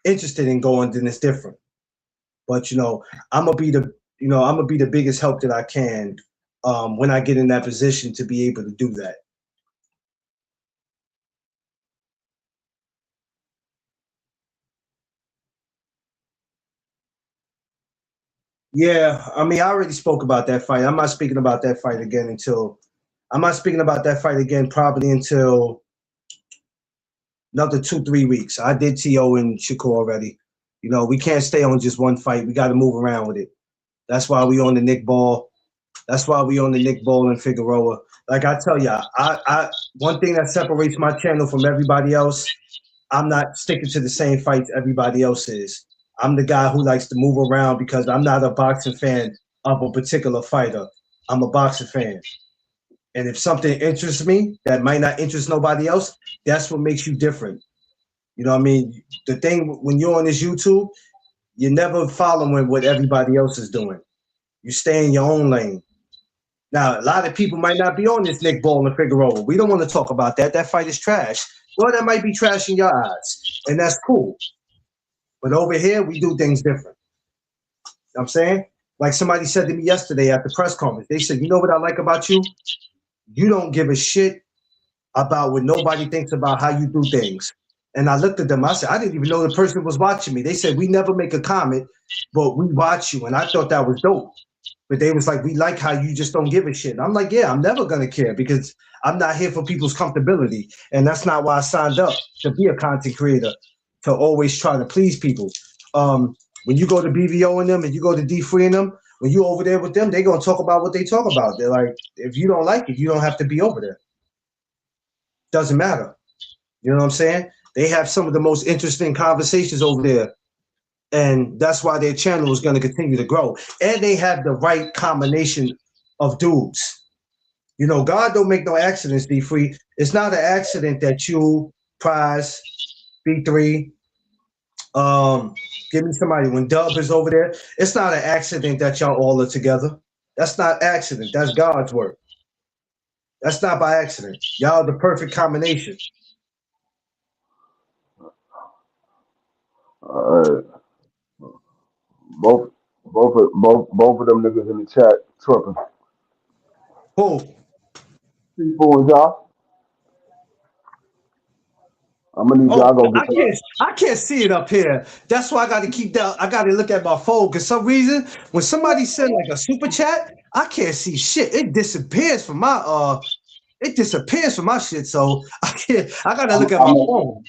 interested in going, then it's different. But, I'm going to be the biggest help that I can when I get in that position to be able to do that. Yeah, I mean, I already spoke about that fight. I'm not speaking about that fight again probably until another 2-3 weeks. I did TO and Shakur already. You know, we can't stay on just one fight. We got to move around with it. That's why we on the Nick Ball. That's why we on the Nick Ball and Figeroura. Like I tell ya, I one thing that separates my channel from everybody else, I'm not sticking to the same fights everybody else is. I'm the guy who likes to move around because I'm not a boxing fan of a particular fighter. I'm a boxing fan. And if something interests me that might not interest nobody else, that's what makes you different. You know what I mean? The thing when you're on this YouTube, you're never following what everybody else is doing. You stay in your own lane. Now, a lot of people might not be on this Nick Ball and Figeroura. We don't want to talk about that. That fight is trash. Well, that might be trash in your eyes, and that's cool. But over here, we do things different. You know what I'm saying? Like somebody said to me yesterday at the press conference, they said, you know what I like about you? You don't give a shit about what nobody thinks about how you do things. And I looked at them. I said, I didn't even know the person was watching me. They said, we never make a comment, but we watch you. And I thought that was dope. But they was like, we like how you just don't give a shit. And I'm like, yeah, I'm never going to care because I'm not here for people's comfortability. And that's not why I signed up to be a content creator, to always try to please people. When you go to BVO and them and you go to D3 and them, when you over there with them, they're going to talk about what they talk about. They're like, if you don't like it, you don't have to be over there. Doesn't matter. You know what I'm saying? They have some of the most interesting conversations over there. And that's why their channel is going to continue to grow. And they have the right combination of dudes. You know, God don't make no accidents, D3. It's not an accident that you, Prize, B3, give me somebody. When Dub is over there, it's not an accident that y'all all are together. That's not accident. That's God's work. That's not by accident. Y'all are the perfect combination. Both of them niggas in the chat tripping. Who? People and y'all. I'm gonna need y'all go get I can't see it up here. That's why I got to keep that. I got to look at my phone because some reason when somebody send like a super chat, I can't see shit. It disappears from my shit. So I can't. I got to look at my phone.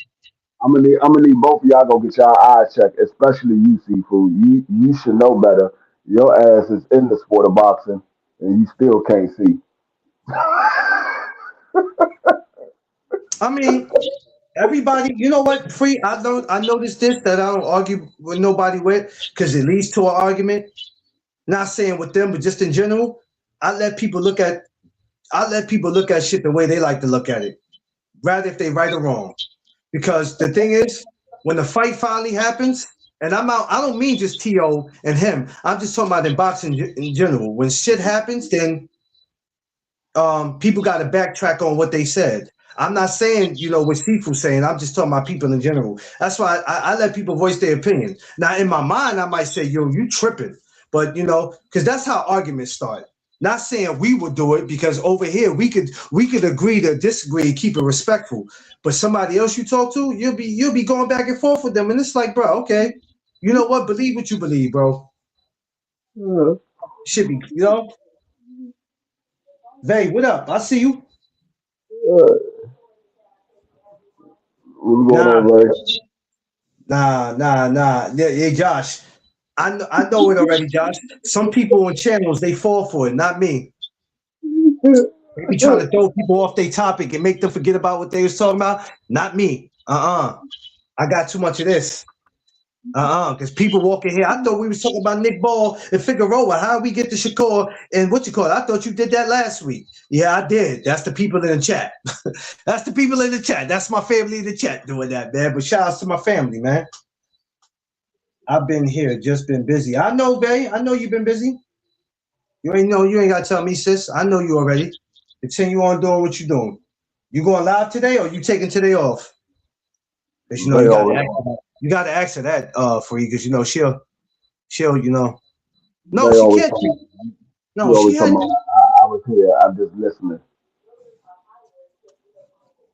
I'm gonna need both of y'all go get y'all eyes checked, especially you, Seafood. You should know better. Your ass is in the sport of boxing, and you still can't see. I mean, everybody, you know what? Free. I noticed this that I don't argue with nobody with because it leads to an argument. Not saying with them, but just in general. I let people look at shit the way they like to look at it, rather if they right or wrong. Because the thing is, when the fight finally happens, and I'm out, I don't mean just T.O. and him. I'm just talking about in boxing in general. When shit happens, then people got to backtrack on what they said. I'm not saying, you know, what Sifu's saying. I'm just talking about people in general. That's why I let people voice their opinion. Now, in my mind, I might say, yo, you tripping. But, you know, because that's how arguments start. Not saying we would do it because over here we could agree to disagree and keep it respectful. But somebody else you talk to, you'll be going back and forth with them, and it's like, bro, okay, you know what? Believe what you believe, bro. Yeah. Should be, you know. Vay, what up? I see you. What's going on, Ray? Nah. Yeah, Josh. I know it already, Josh. Some people on channels, they fall for it, not me. They be trying to throw people off their topic and make them forget about what they was talking about. Not me. I got too much of this. Because people walking here, I thought we was talking about Nick Ball and Figeroura. How we get to Shakur and what you call it? I thought you did that last week. Yeah, I did. That's the people in the chat. That's the people in the chat. That's my family in the chat doing that, man. But shout out to my family, man. I've been here, just been busy. I know, Bay. I know you've been busy. You ain't gotta tell me, sis. I know you already. Continue on doing what you're doing. You going live today or you taking today off? Because you know you gotta ask her that Free, because you know she'll you know. No, she can't. No, she had. I was here. I'm just listening.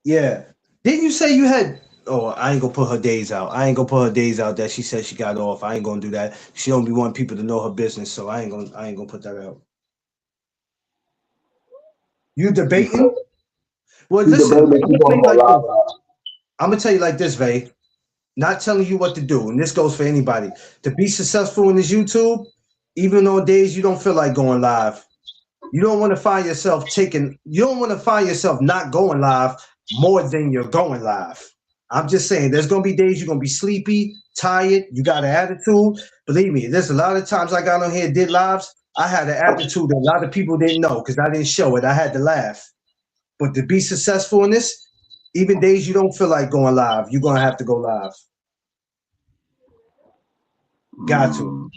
Yeah. Didn't you say you had? Oh, I ain't gonna put her days out. I ain't gonna put her days out that she said she got off. I ain't gonna do that. She don't be wanting people to know her business, so I ain't gonna put that out. You debating? Well, listen. I'm gonna tell you like this. I'm gonna tell you like this, Vay. Not telling you what to do, and this goes for anybody. To be successful in this YouTube, even on days you don't feel like going live, you don't want to find yourself you don't want to find yourself not going live more than you're going live. I'm just saying, there's gonna be days you're gonna be sleepy, tired, you got an attitude. Believe me, there's a lot of times I got on here, did lives. I had an attitude that a lot of people didn't know because I didn't show it. I had to laugh. But to be successful in this, even days you don't feel like going live, you're gonna have to go live. Got to. Mm.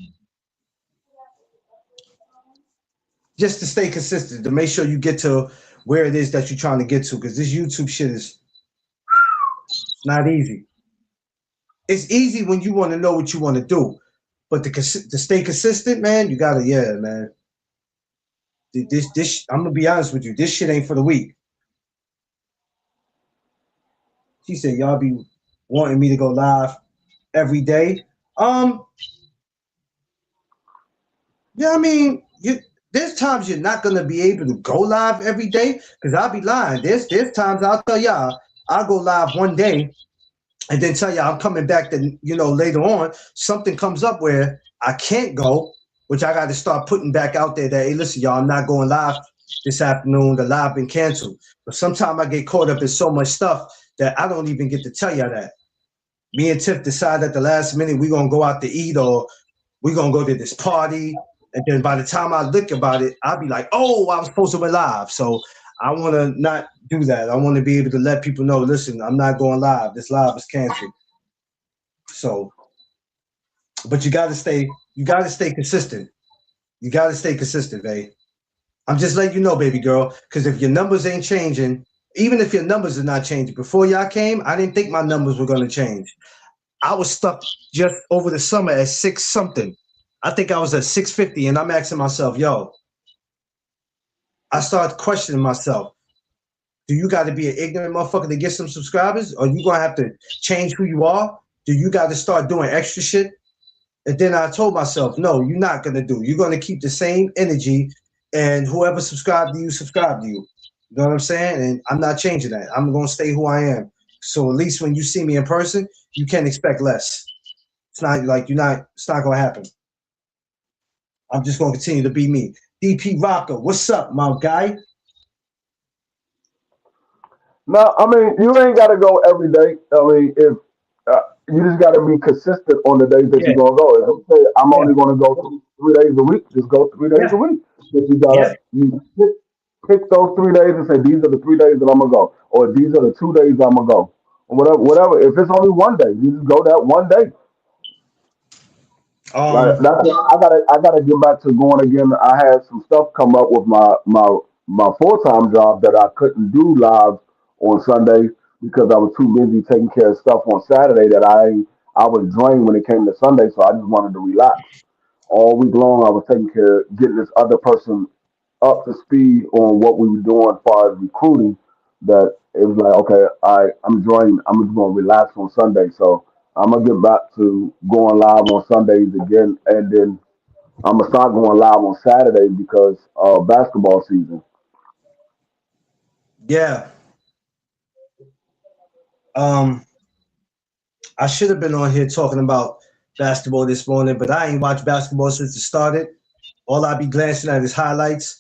Just to stay consistent, to make sure you get to where it is that you're trying to get to, because this YouTube shit is not easy. It's easy when you want to know what you want to do, but to stay consistent, man, you gotta, yeah, man. This I'm gonna be honest with you, this shit ain't for the weak. She said y'all be wanting me to go live every day. Yeah, I mean, there's times you're not gonna be able to go live every day because I'll be lying. There's times I'll tell y'all I'll go live one day and then tell y'all I'm coming back. Then later on something comes up where I can't go, which I got to start putting back out there that hey, listen, y'all, I'm not going live this afternoon. The live been canceled. But sometimes I get caught up in so much stuff that I don't even get to tell y'all that. Me and Tiff decide at the last minute we're gonna go out to eat or we're gonna go to this party. And then by the time I look about it, I'll be like, oh, I was supposed to be live. So I want to not do that. I want to be able to let people know, listen, I'm not going live. This live is canceled. So, but you got to stay consistent. You got to stay consistent, babe. I'm just letting you know, baby girl, because if your numbers ain't changing, even if your numbers are not changing, before y'all came, I didn't think my numbers were going to change. I was stuck just over the summer at 6 something. I think I was at 650, and I'm asking myself, yo, I started questioning myself. Do you got to be an ignorant motherfucker to get some subscribers? Or you going to have to change who you are? Do you got to start doing extra shit? And then I told myself, no, you're not going to do. You're going to keep the same energy, and whoever subscribed to you, subscribe to you. You know what I'm saying? And I'm not changing that. I'm going to stay who I am. So at least when you see me in person, you can't expect less. It's not like it's not going to happen. I'm just going to continue to be me. DP Rocker, what's up, my guy? No, I mean you ain't gotta go every day. I mean, if you just gotta be consistent on the days that Yeah, you're gonna go. If you say I'm yeah, only gonna go 3 days a week, just go 3 days a yeah, week. But yeah. you pick those 3 days and say these are the 3 days that I'm gonna go, or these are the 2 days I'm gonna go, or whatever. If it's only one day, you just go that one day. Like Um, that's I gotta get back to going again. I had some stuff come up with my full time job that I couldn't do live on Sunday because I was too busy taking care of stuff on Saturday that I was drained when it came to Sunday, so I just wanted to relax. All week long I was taking care of getting this other person up to speed on what we were doing as far as recruiting that it was like, okay, I'm drained. I'm just gonna relax on Sunday. So I'm gonna get back to going live on Sundays again, and then I'm gonna start going live on Saturday because basketball season. yeah. Um, I should have been on here talking about basketball this morning, but I ain't watched basketball since it started. All I be glancing at is highlights.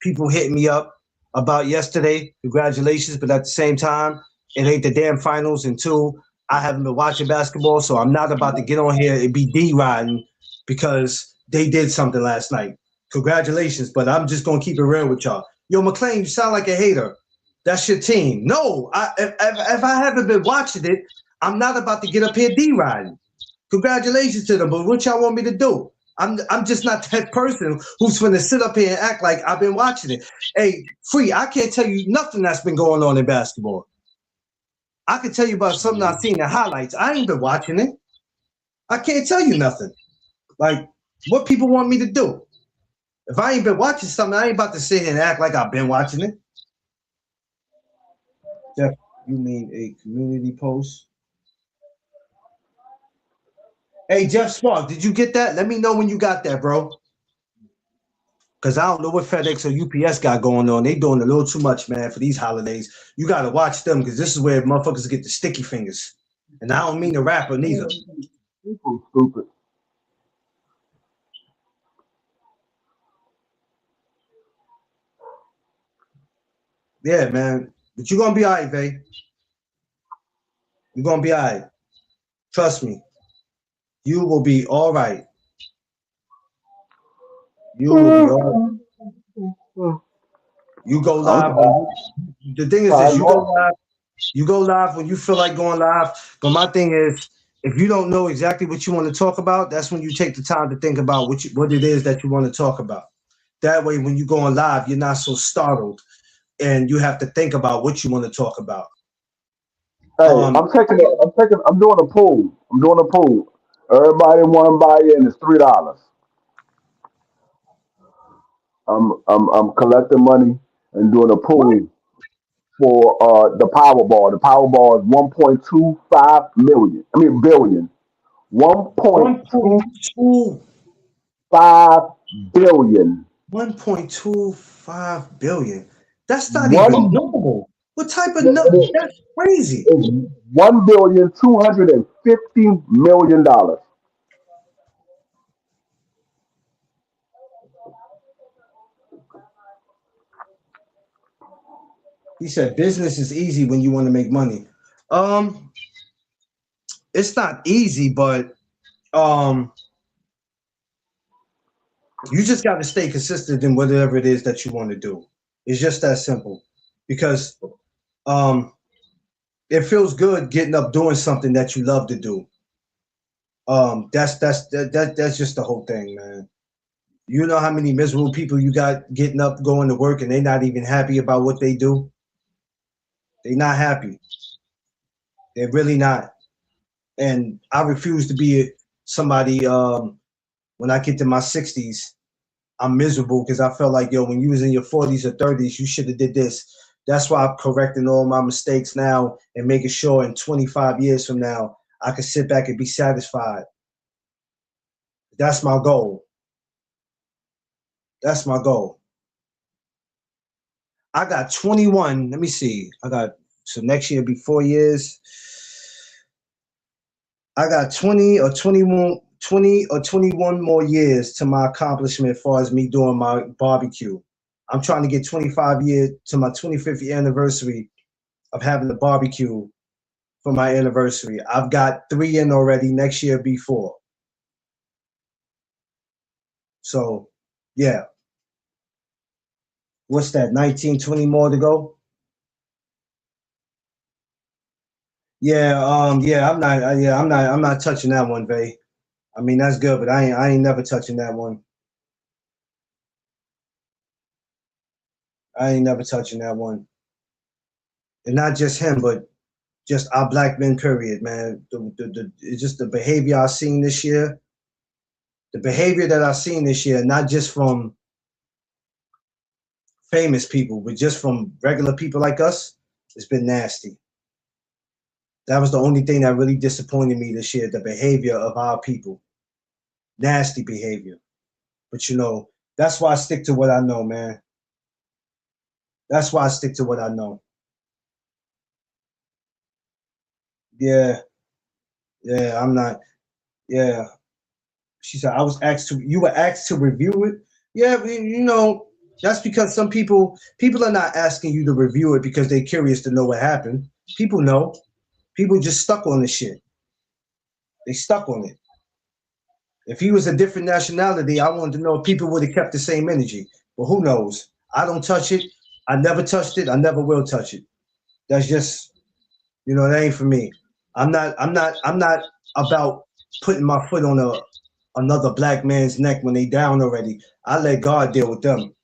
People hitting me up about yesterday. Congratulations, but at the same time, it ain't the damn finals. And two, I haven't been watching basketball, so I'm not about to get on here and be D riding because they did something last night. Congratulations, but I'm just gonna keep it real with y'all. Yo, McLean, you sound like a hater. That's your team. No, if I haven't been watching it, I'm not about to get up here D riding. Congratulations to them, but what y'all want me to do? I'm just not that person who's gonna sit up here and act like I've been watching it. Hey, Free, I can't tell you nothing that's been going on in basketball. I can tell you about something I've seen in highlights. I ain't been watching it. I can't tell you nothing. Like what people want me to do. If I ain't been watching something, I ain't about to sit here and act like I've been watching it. Jeff, you mean a community post? Hey, Jeff Spark, did you get that? Let me know when you got that, bro. Cause I don't know what FedEx or UPS got going on. They doing a little too much, man, for these holidays. You gotta watch them because this is where motherfuckers get the sticky fingers. And I don't mean the rapper neither. People stupid. Yeah, man. But you're gonna be alright, Vay. You're gonna be alright. Trust me. You will be all right. You will be all right. You go I'm live when the thing is this, trying not. you go live when you feel like going live. But my thing is, if you don't know exactly what you want to talk about, that's when you take the time to think about what it is that you want to talk about. That way, when you go on live, you're not so startled, and you have to think about what you want to talk about. Hey, Um, I'm doing a pool. I'm doing a pool. Everybody want to buy in is $3. I'm collecting money and doing a what? pool for the Powerball. The Powerball is 1.25 million. I mean billion. One point 1.25 two, billion. 1.25 billion. That's not even One normal. What type of Yes, no? it is. That's crazy. It's $1,250,000,000. He said business is easy when you want to make money. Um, it's not easy, but um, you just got to stay consistent in whatever it is that you want to do. It's just that simple. Because um, it feels good getting up doing something that you love to do. That's just the whole thing, man. You know how many miserable people you got getting up, going to work, and they not even happy about what they do. They not happy. They're really not. And I refuse to be somebody. When I get to my 60s, I'm miserable because I felt like, yo, when you was in your 40s or 30s, you should have did this. That's why I'm correcting all my mistakes now and making sure in 25 years from now I can sit back and be satisfied. That's my goal. That's my goal. I got 21. Let me see. I got so next year be 4 years. I got 20 or 21, 20 or 21 more years to my accomplishment as far as me doing my barbecue. I'm trying to get 25 years to my 25th anniversary of having the barbecue for my anniversary. I've got 3 in already. Next year be 4. So, yeah. What's that? 19, 20 more to go? Yeah, yeah, I'm not touching that one, Vay. I mean, that's good, but I ain't never touching that one. I ain't never touching that one. And not just him, but just our black men, period, man. It's just the behavior I've seen this year. The behavior that I've seen this year, not just from famous people, but just from regular people like us, it's been nasty. That was the only thing that really disappointed me this year, the behavior of our people. Nasty behavior. But that's why I stick to what I know, man. That's why I stick to what I know. Yeah, yeah, I'm not. Yeah, she said I was asked to. You were asked to review it. Yeah, that's because some people are not asking you to review it because they're curious to know what happened. People know. People just stuck on the shit. They stuck on it. If he was a different nationality, I wanted to know if people would have kept the same energy. But who knows? I don't touch it. I never touched it. I never will touch it. That's just that ain't for me. I'm not about putting my foot on another black man's neck when they down already. I let God deal with them.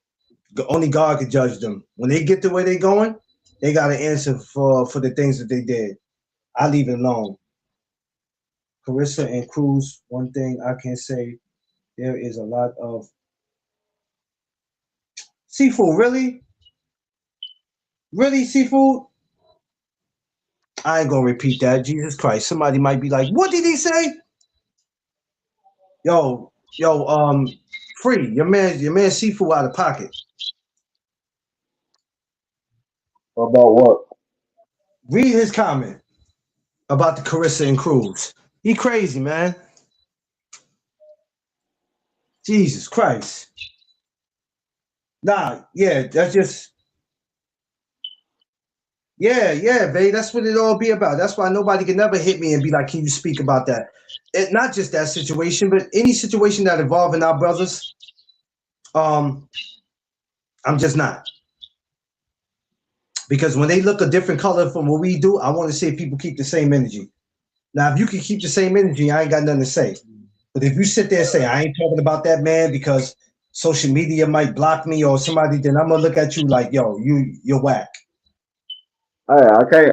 Only God could judge them. When they get to where they going, they got to answer for the things that they did. I leave it alone. Carissa and Cruz, one thing I can say, there is a lot of seafood. Really, really seafood. I ain't gonna repeat that. Jesus Christ. Somebody might be like, "What did he say?" Yo, Free. Your man Seafood out of pocket. About what? Read his comment about the Carissa and Cruz. He crazy, man. Jesus Christ. Nah, yeah, that's just yeah, babe. That's what it all be about. That's why nobody can never hit me and be like, "Can you speak about that?" Not just that situation, but any situation that involving our brothers. Um, I'm just not because when they look a different color from what we do, I want to see if people keep the same energy. Now, if you can keep the same energy, I ain't got nothing to say. But if you sit there and say I ain't talking about that man because social media might block me or somebody, then I'm gonna look at you like, yo, you're whack. Hey,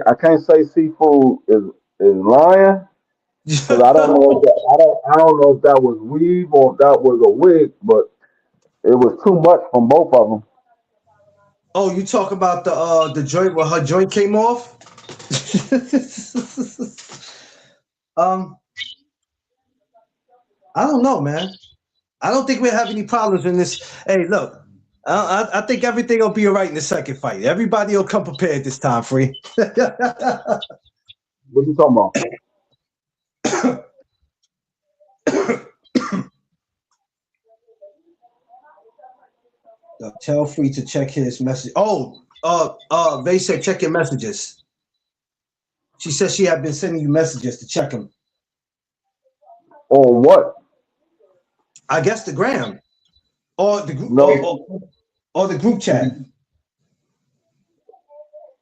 I can't say Seafood is lying because I don't know if I don't know if that was weave or if that was a wig, but it was too much from both of them. Oh, you talk about the joint where her joint came off? um, I don't know, man. I don't think we have any problems in this. Hey, look, I think everything will be all right in the second fight. Everybody will come prepared this time, free. What you talking about? Tell free to check his message. Oh, they said check your messages. She said she had been sending you messages to check them. On what? I guess the gram or the group No. or the group chat.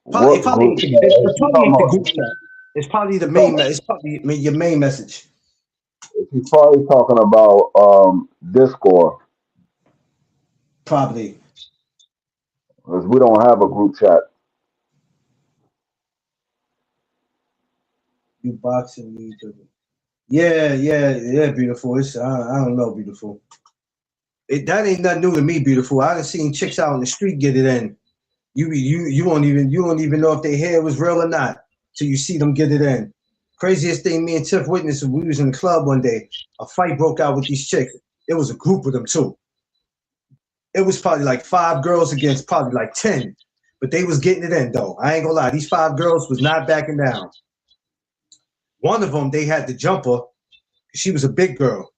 What group chat? It She probably talking ain't the about? group chat. It's probably the She main. talking, It's probably your main message. she's probably talking about Discord Probably. because we don't have a group chat. You boxing me to. Yeah, beautiful. I don't know, beautiful. That ain't nothing new to me, beautiful. I done seen chicks out on the street get it in. You don't even know if their hair was real or not till you see them get it in. Craziest thing me and Tiff witnessed when we was in the club one day. A fight broke out with these chicks. It was a group of them too. It was probably like 5 girls against probably like 10. But they was getting it in though. I ain't gonna lie. These 5 girls was not backing down. One of them, they had the jumper. She was a big girl.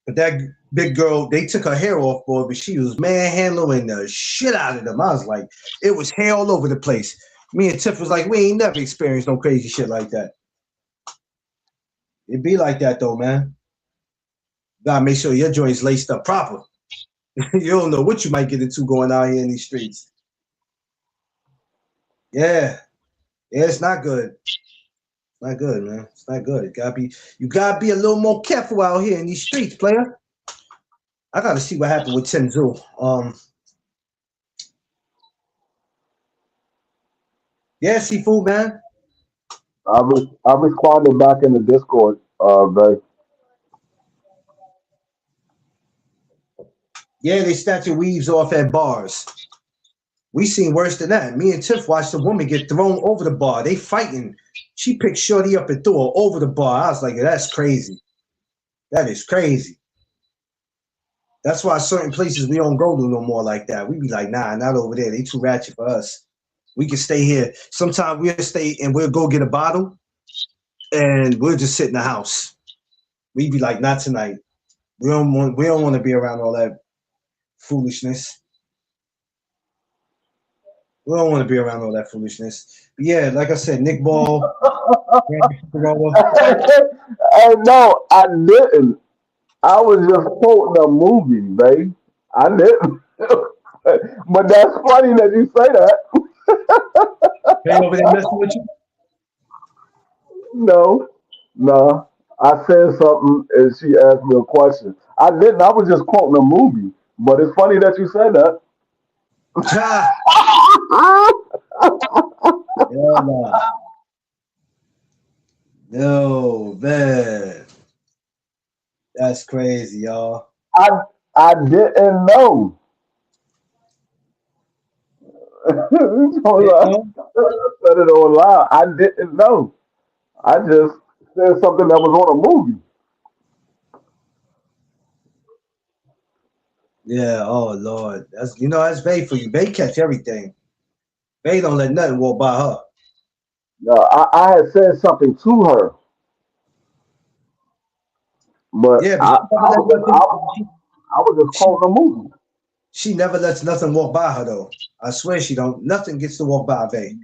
But that big girl, they took her hair off, boy, but she was manhandling the shit out of them. I was like, it was hair all over the place. Me and Tiff was like, we ain't never experienced no crazy shit like that. It be like that though, man. Gotta make sure your joint's laced up proper. You don't know what you might get into going out here in these streets. Yeah. Yeah, it's not good. It's not good, man. It's not good. You gotta be a little more careful out here in these streets, player. I gotta see what happened with Tenzu. Yeah, seafood, man. I responded back in the Discord, but Yeah, they snatch your weaves off at bars. We seen worse than that. Me and Tiff watched a woman get thrown over the bar. They fighting. She picked Shorty up and threw her over the bar. I was like, that's crazy. That is crazy. That's why certain places we don't go to no more like that. We be like, nah, not over there. They too ratchet for us. We can stay here. Sometimes we'll stay and we'll go get a bottle and we'll just sit in the house. We be like, not tonight. We don't want to be around all that foolishness. We don't want to be around all that foolishness. But yeah, like I said, Nick Ball, Randy Figeroura. hey, no, I didn't. I was just quoting a movie, babe. I didn't. But that's funny that you say that. They over there messing with you. No, no. I said something and she asked me a question. I didn't. I was just quoting a movie. But it's funny that you said that. Ha! Hell nah. No, man. That's crazy, y'all. I I didn't know. You I know? said it on live. I didn't know. I just said something that was on a movie. Yeah. Oh Lord, that's that's Bay for you. Bay catch everything. Bay don't let nothing walk by her. I had said something to her, but Yeah, but I, she never I let was just nothing. I was just She quoting a movie. she never lets nothing walk by her though. I swear she don't. Nothing gets to walk by Bay.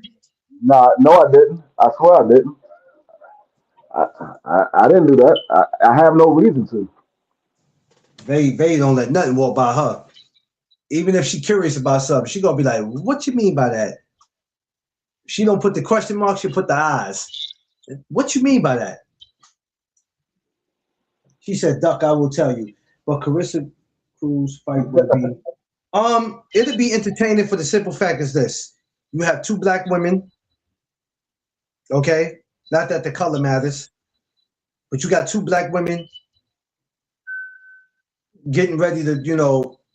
Nah, no, I didn't. I swear I didn't. I, I didn't do that. I have no reason to. Bay don't let nothing walk by her. Even if she curious about something, she gonna be like, "What you mean by that?" She don't put the question mark. She put the eyes. What you mean by that? She said, "Duck, I will tell you." But Carissa Cruz fight will be it'll be entertaining for the simple fact is this: you have two black women, okay? Not that the color matters, but you got two black women getting ready to,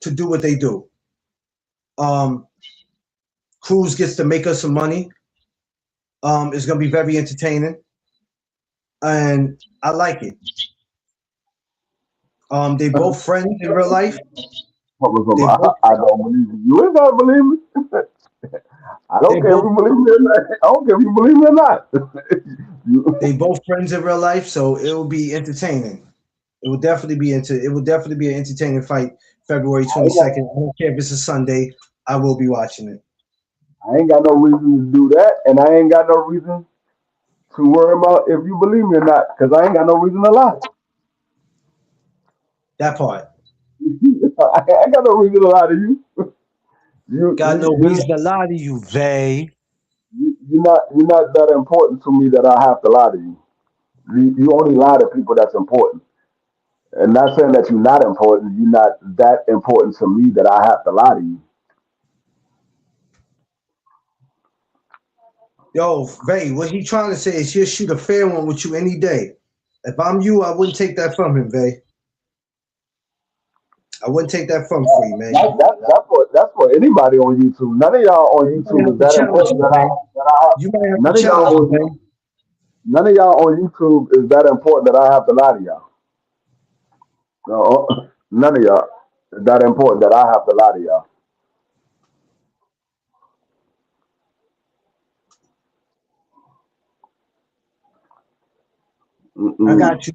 to do what they do. Um, Cruz gets to make us some money. It's gonna be very entertaining, and I like it. They both friends in real life. What was They both I don't believe you. You ain't gotta believe me. I they don't care if both you believe me or not. I don't care if you believe me or not. they you, both friends in real life, so it will be entertaining. It will definitely be an entertaining fight February I ain't got 22nd. I don't care if it's a Sunday. I will be watching it. I ain't got no reason to do that, and I ain't got no reason to worry about if you believe me or not, because I ain't got no reason to lie. That part. I ain't got no reason to lie to you. You Got you no you reason to lie to you, Vay. you're not that important to me that I have to lie to you. You only lie to people that's important. And not saying that you're not important, you're not that important to me that I have to lie to you. Yo, Vay, what he trying to say is he'll shoot a fair one with you any day. If I'm you, I wouldn't take that from him, Vay. I wouldn't take that from you, man. That's for anybody on YouTube. None of y'all on You might YouTube have is to that challenge important him, that Vay. I You might have to none of challenge y'all him, on Vay. none of y'all on YouTube is that important that I have to lie to y'all. No, none of y'all is that important that I have to lie to y'all. I Mm-mm. got you.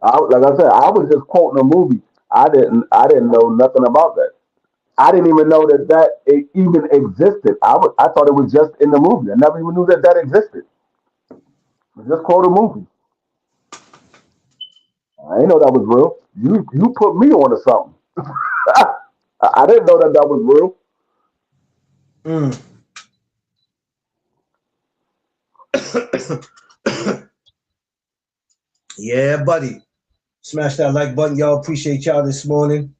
Like I said, I was just quoting a movie. I didn't know nothing about that. I didn't even know that it even existed. I thought it was just in the movie. I never even knew that existed. I just quote a movie. I didn't know that was real. You put me on to something. I didn't know that was real. Mm. Yeah, buddy. Smash that like button, y'all. Appreciate y'all this morning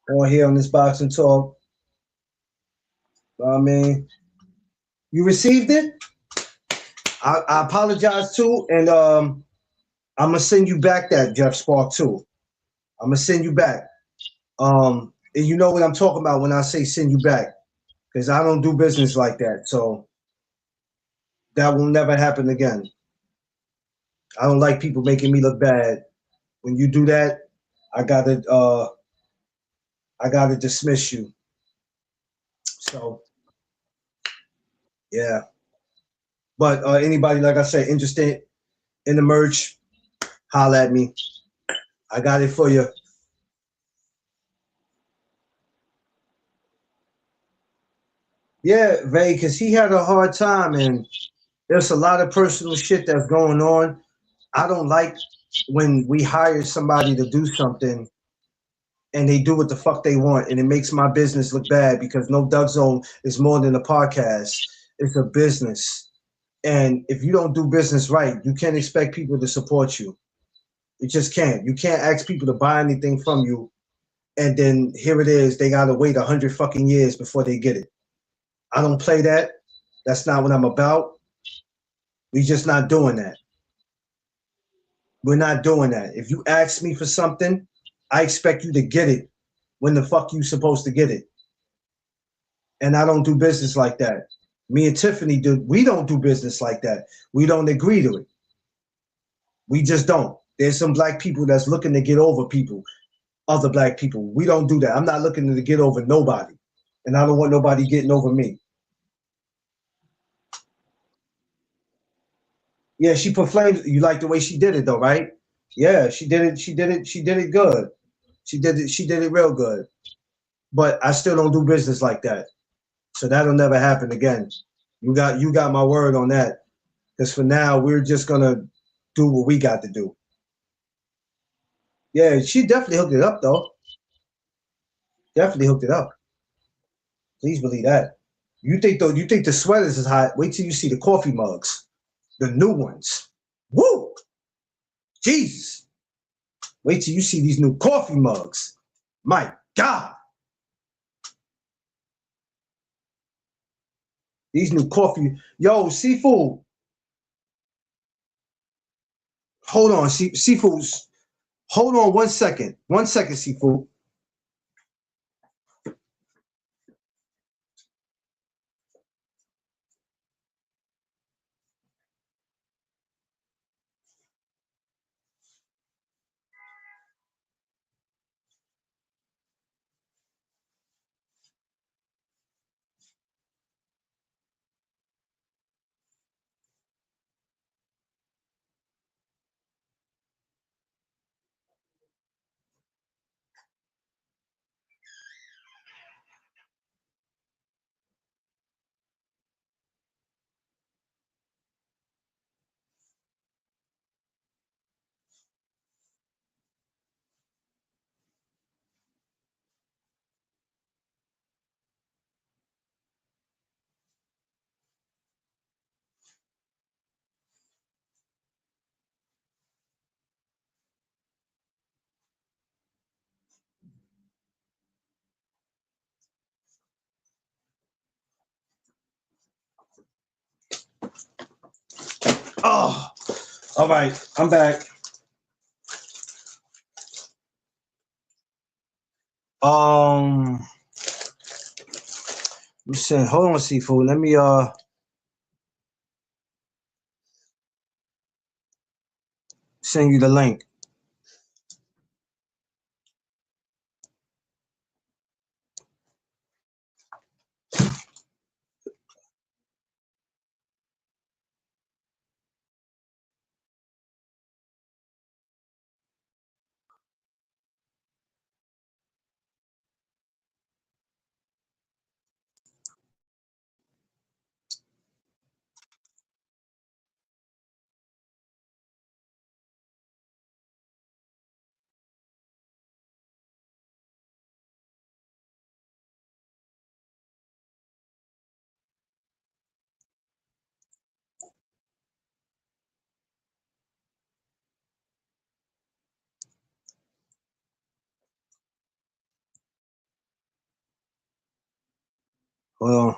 on here on this boxing talk. I mean, you received it. I apologize too, and I'm gonna send you back that Jeff Spark too. I'm gonna send you back. And you know what I'm talking about when I say send you back, because I don't do business like that. So that will never happen again. I don't like people making me look bad. When you do that, I gotta uh I gotta dismiss you. So yeah. But anybody, like I said, interested in the merch, holla at me. I got it for you. Yeah, Vay, because he had a hard time and there's a lot of personal shit that's going on. I don't like when we hire somebody to do something and they do what the fuck they want and it makes my business look bad because No Duck Zone is more than a podcast. It's a business. And if you don't do business right, you can't expect people to support you. You just can't. You can't ask people to buy anything from you and then here it is, they gotta wait 100 fucking years before they get it. I don't play that. That's not what I'm about. We just not doing that. We're not doing that. If you ask me for something, I expect you to get it when the fuck you supposed to get it. And I don't do business like that. Me and Tiffany do. We don't do business like that. We don't agree to it. We just don't. There's some black people that's looking to get over people, other black people. We don't do that. I'm not looking to get over nobody, and I don't want nobody getting over me. Yeah, she put flames. You like the way she did it though, right? Yeah, she did it. She did it. She did it good. She did it. She did it real good. But I still don't do business like that. So that'll never happen again. You got my word on that. Because for now, we're just gonna do what we got to do. Yeah, she definitely hooked it up though. Definitely hooked it up. Please believe that. You think the sweaters is hot? Wait till you see the coffee mugs, the new ones. Woo! Jesus! Wait till you see these new coffee mugs. My God! These new coffee. Yo, seafood. Hold on, seafood's. Hold on 1 second. 1 second, seafood. Oh, all right. I'm back. Um, listen, hold on, seafood. Let me send you the link. Hold on.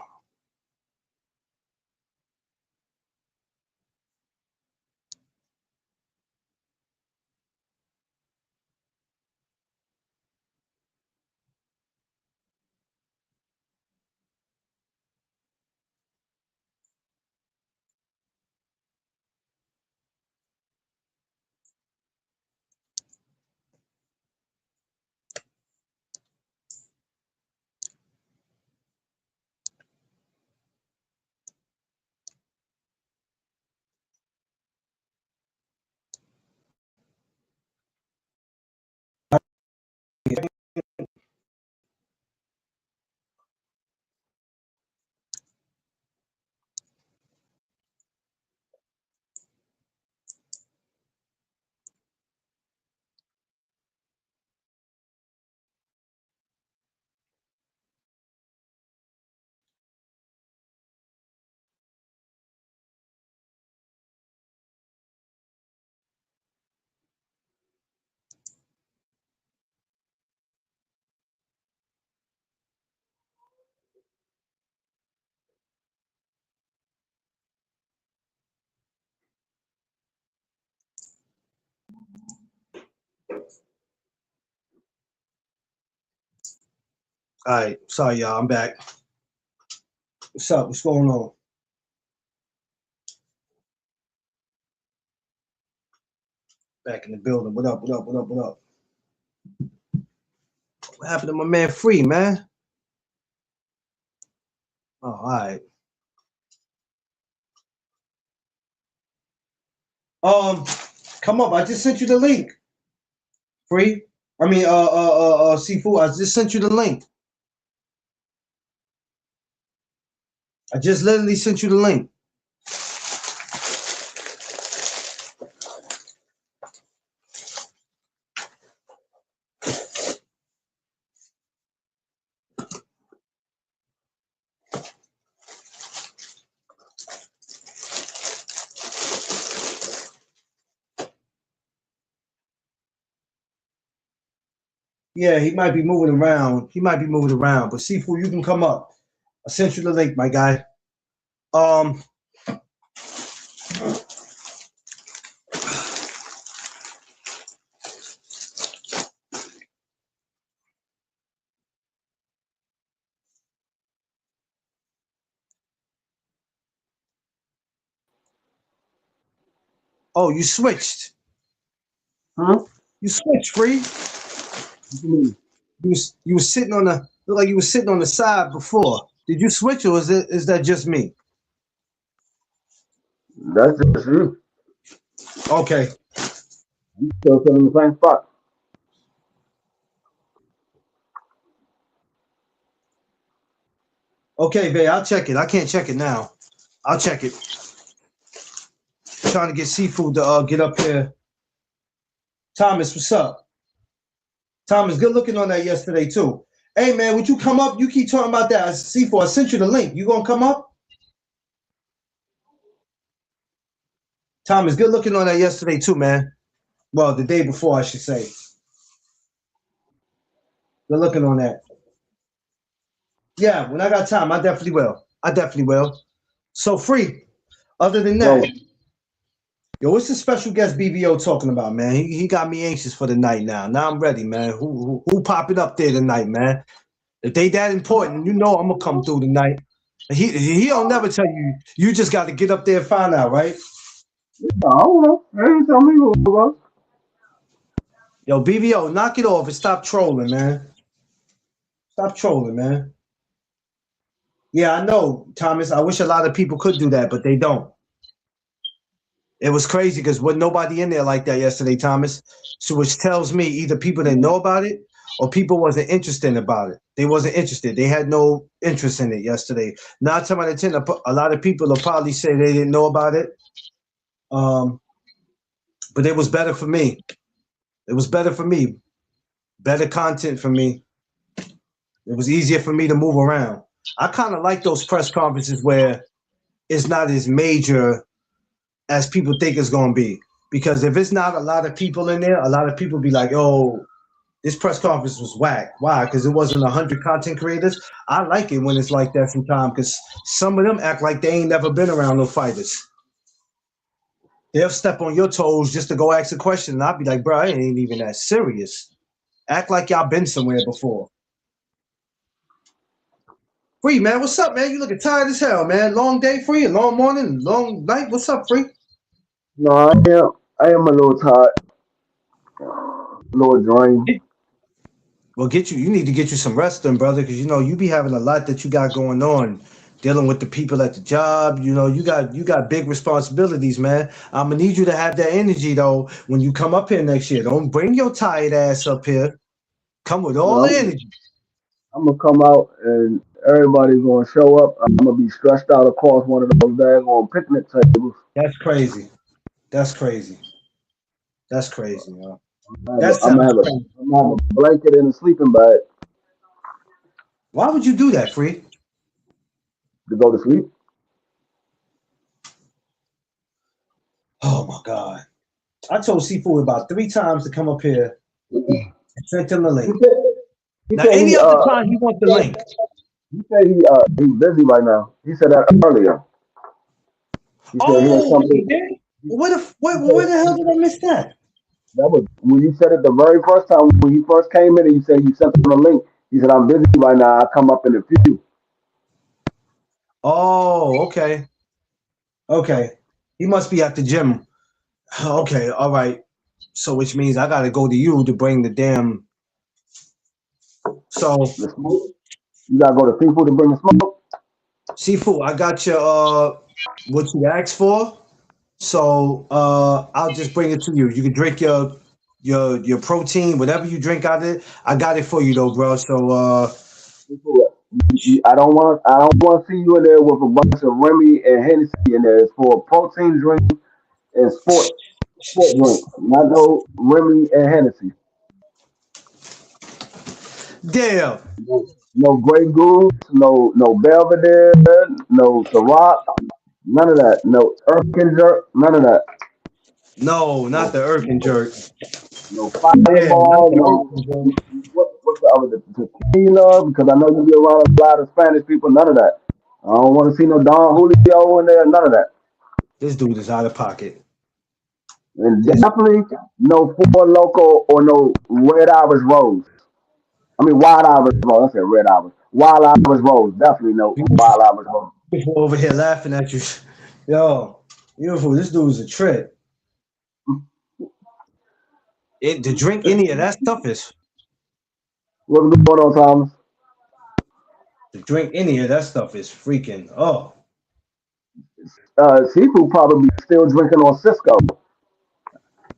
All right. Sorry, y'all. I'm back. What's up? What's going on? Back in the building. What up? What up? What up? What up? What happened to my man Free, man? Oh, all right. Come up. I just sent you the link. Free. I mean, Seafood. I just sent you the link. I just literally sent you the link. Yeah, he might be moving around. He might be moving around. But Seafood, you can come up. I sent you the link, my guy. Oh, you switched. Huh? You switched, Free. You was sitting on the look like you were sitting on the side before. Did you switch or is that just me? That's just you. Okay. You still sitting in the same spot. Okay, babe, I'll check it. I can't check it now. I'll check it. Trying to get Seafood to get up here. Thomas, what's up? Thomas, good looking on that yesterday too. Hey man, would you come up? You keep talking about that. Seafood, I sent you the link. You gonna come up? Thomas, good looking on that yesterday too, man. Well, the day before, I should say. Good looking on that. Yeah, when I got time, I definitely will. I definitely will. So Free. Other than that, yo, what's the special guest BBO talking about, man? He got me anxious for the night now. Now I'm ready, man. Who popping up there tonight, man? If they that important, you know I'm gonna come through tonight. He don't never tell you. You just got to get up there and find out, right? I don't know. They ain't tell me who it was. Yo, BBO, knock it off and stop trolling, man. Stop trolling, man. Yeah, I know, Thomas. I wish a lot of people could do that, but they don't. It was crazy because wasn't nobody in there like that yesterday, Thomas. So which tells me either people didn't know about it or people wasn't interested about it. They wasn't interested. They had no interest in it yesterday. 9 times out of 10, a lot of people will probably say they didn't know about it. But it was better for me. It was better for me. Better content for me. It was easier for me to move around. I kind of like those press conferences where it's not as major as people think it's going to be. Because if it's not a lot of people in there, a lot of people be like, oh, this press conference was whack. Why? Because it wasn't 100 content creators. I like it when it's like that sometimes because some of them act like they ain't never been around no fighters. They'll step on your toes just to go ask a question. And I'll be like, bro, it ain't even that serious. Act like y'all been somewhere before. Free, man. What's up, man? You looking tired as hell, man. Long day, Free, a long morning, long night. What's up, Free? No, I am a little tired. A little drained. Well, you need to get you some rest then, brother, because you know you be having a lot that you got going on, dealing with the people at the job. You know, you got big responsibilities, man. I'm gonna need you to have that energy though when you come up here next year. Don't bring your tired ass up here. Come with all No, the energy. I'm gonna come out and everybody's gonna show up. I'm gonna be stretched out across one of those daggone picnic tables. That's crazy. That's crazy. That's crazy, man. I'm That gonna sounds have a, crazy. I'm gonna have a blanket and a sleeping bag Why would you do that, Free? to go to sleep. Oh my God. I told Seafood about 3 times to come up here and sent him the He link. said, he Now, said any other time he wants the link. he's busy right now. He said that earlier. He said he had Oh, he something. did? He Where the hell did I miss that? That was when you said it the very first time when he first came in and you said you sent him a link. He said, I'm busy right now. I'll come up in a few. Oh, okay. Okay. He must be at the gym. Okay, all right. So which means I gotta go to you to bring the damn. So The smoke. You gotta go to seafood to bring the smoke. seafood, I got your what you asked for. So I'll just bring it to you. You can drink your protein, whatever you drink out of it. I got it for you though, bro. So Seafood. I don't want to see you in there with a bunch of Remy and Hennessy in there. It's for a protein drink and sport drink. Not no Remy and Hennessy. damn. No Grey Goose, no Belvedere, no Ciroc, none of that. No Erkin jerk, none of that. No, not No, the Irving jerk. no Yeah, not Fireball, the no Irving jerk. what's the other the tequila, because I know you be around a lot of Spanish people, none of that. I don't want to see no Don Julio in there, none of that. This dude is out of pocket. And This definitely no Four Loco or no Red Irish Rose. I mean Wild Irish Rose. I said Red Irish. Wild Irish Rose. Definitely no Wild Irish Rose. people over here laughing at you. Yo, beautiful. This dude's a trip. To drink any of that stuff is What's going on, Thomas? to drink any of that stuff is freaking. Oh, Seafood probably still drinking on Cisco.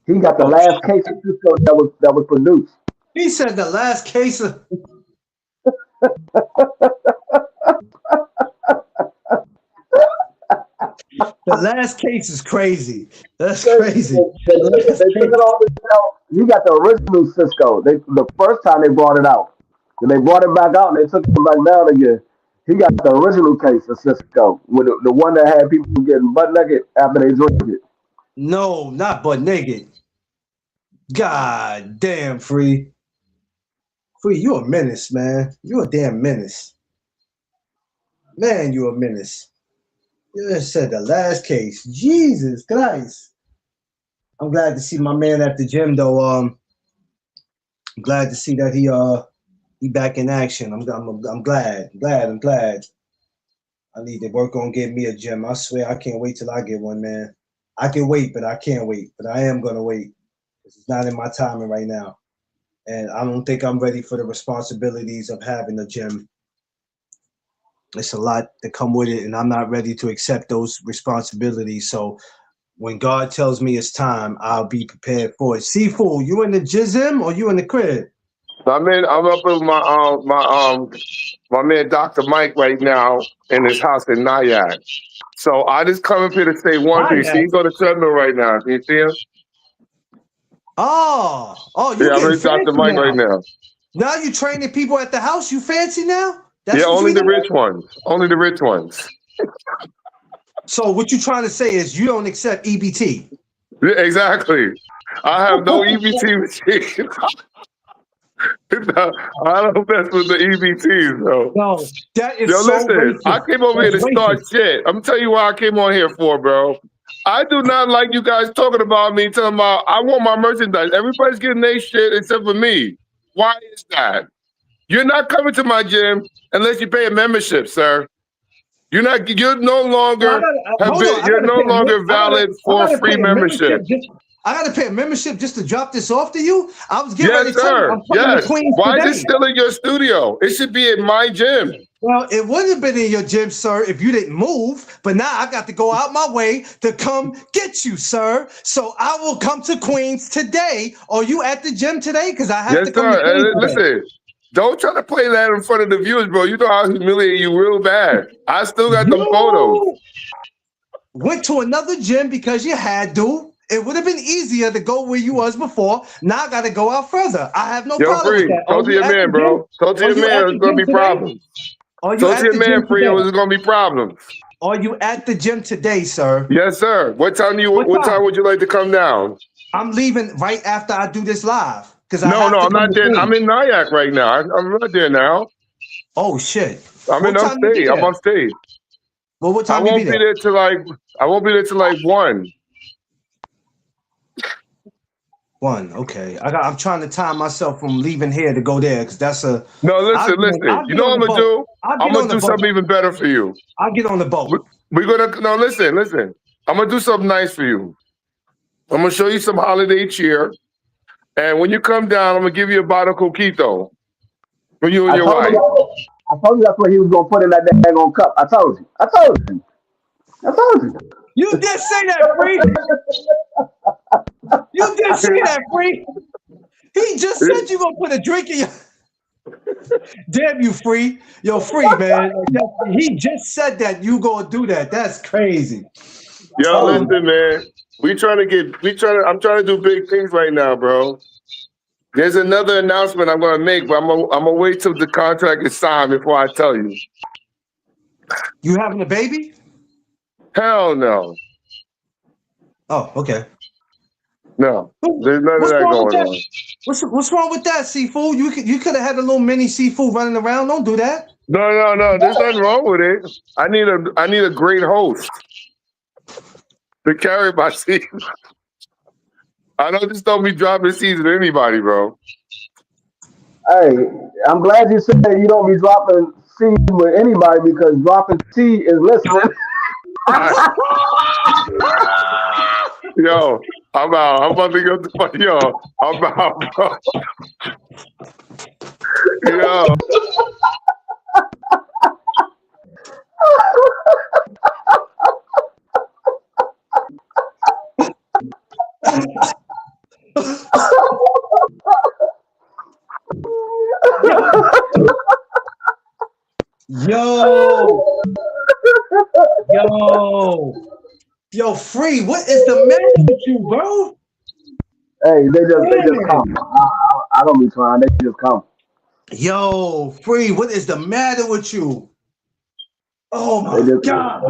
He got the oh. last case of Cisco that was produced. He said the last case of the last case is crazy. That's They, crazy. they The took it, last they took it case. off the shelf. You got the original Cisco. The first time they brought it out. When they brought it back out and they took it back down again, he got the original case of Cisco with the one that had people getting butt naked after they drink it. No, not but naked. God damn, free. Free, you a menace, man. You a damn menace. Man, you a menace. You just said the last case. Jesus Christ. I'm glad to see my man at the gym though. I'm glad to see that he back in action. I'm glad. I'm glad. I need to work on getting me a gym. I swear I can't wait till I get one, man. I can wait, but I can't wait. But I am gonna wait. It's not in my timing right now. And I don't think I'm ready for the responsibilities of having a gym. It's a lot to come with it, and I'm not ready to accept those responsibilities. So when God tells me it's time, I'll be prepared for it. Seafood, you in the gym or you in the crib? I'm up with my man Dr. Mike right now in his house in Nyack. So I just come up here to say one thing. See, Nyack. he's on the treadmill right now. Can you see him? Oh, you Yeah, I'm getting with Dr. fancy Mike right now. now. Now you training people at the house. You fancy now? Yeah, That's what only you the doing? rich ones. Only the rich ones. So what you trying to say is you don't accept EBT? Yeah, exactly. I have no EBT machine. No, I don't mess with the EBTs though. No, that is Yo, so listen, I racist. came over here That's to start racist. shit. I'm telling you why I came on here for, bro. I do not like you guys talking about me, talking about I want my merchandise. Everybody's getting their shit except for me. Why is that? You're not coming to my gym unless you pay a membership, sir. You're no So I longer gotta hold on. you're no longer valid I for gotta free pay a membership. membership. I gotta pay a membership just to drop this off to you. I was getting Yes, ready to tell you sir. I'm coming to Yes. Queens Why is it today. still in your studio? It should be in my gym. Well, it wouldn't have been in your gym, sir, if you didn't move. But now I got to go out my way to come get you, sir. So I will come to Queens today. Are you at the gym today? Because I have Yes, to come to sir. Queens And today. listen, don't try to play that in front of the viewers, bro. You know I'll humiliate you real bad. I still got them photos. You went to another gym because you had to. It would have been easier to go where you was before. Now I got to go out further. I have no Yo, problem with Free, that. Are talk to you your at the man, gym? bro. Talk to Are your you at man. the There's gonna gym be today? problems. Are you Talk to at your the man, gym Free, or today? there's gonna be problems. Are you at the gym today, sir? Yes, sir. What time What what time time? would you like to come down? I'm leaving right after I do this live because I No, have no, to I'm come not to there. I'm Queens. in Nyack right now. I'm not there now. Oh shit! I'm in What time you be upstate. I'm there? upstate. Well, what I time you be won't be there? there till like I won't be there till like 1. 1. Okay. I'm trying to time myself from leaving here to go there because that's a. No, I'll listen, get on. listen. I'll You get know on what the I'm gonna boat. do? I'll I'm get on gonna the do boat. something even better for you. I'll get on the boat. We're gonna listen. I'm gonna do something nice for you. I'm gonna show you some holiday cheer. And when you come down, I'm gonna give you a bottle of coquito for you and I your told wife. him. I told you that's what he was gonna put in that daggone cup. I told you. I told you. I told you. You did say that, Free. You did say that, Free. He just said you gonna put a drink in your. Damn you, Free. Yo, Free, man. Like he just said that you gonna do that. That's crazy. Yo, Oh, listen, man. I'm trying to do big things right now, bro. There's another announcement I'm gonna make, but I'm gonna wait till the contract is signed before I tell you. you having a baby? Hell no. Oh, okay. No. There's none of What's that wrong with going that? on. What's wrong with that, Seafood? You could have had a little mini Seafood running around. Don't do that. No. There's nothing wrong with it. I need a great host to carry my season. I don't be dropping seeds to anybody, bro. Hey, I'm glad you said you don't be dropping C with anybody because dropping T is listening. Yo, I'm out. I'm about to go to yo. I'm out, bro. Yo, Yo, yo, Free. What is the matter with you, bro? Hey, they just Damn. come. I don't be trying. They just come. Yo, Free. What is the matter with you? Oh They my just, God.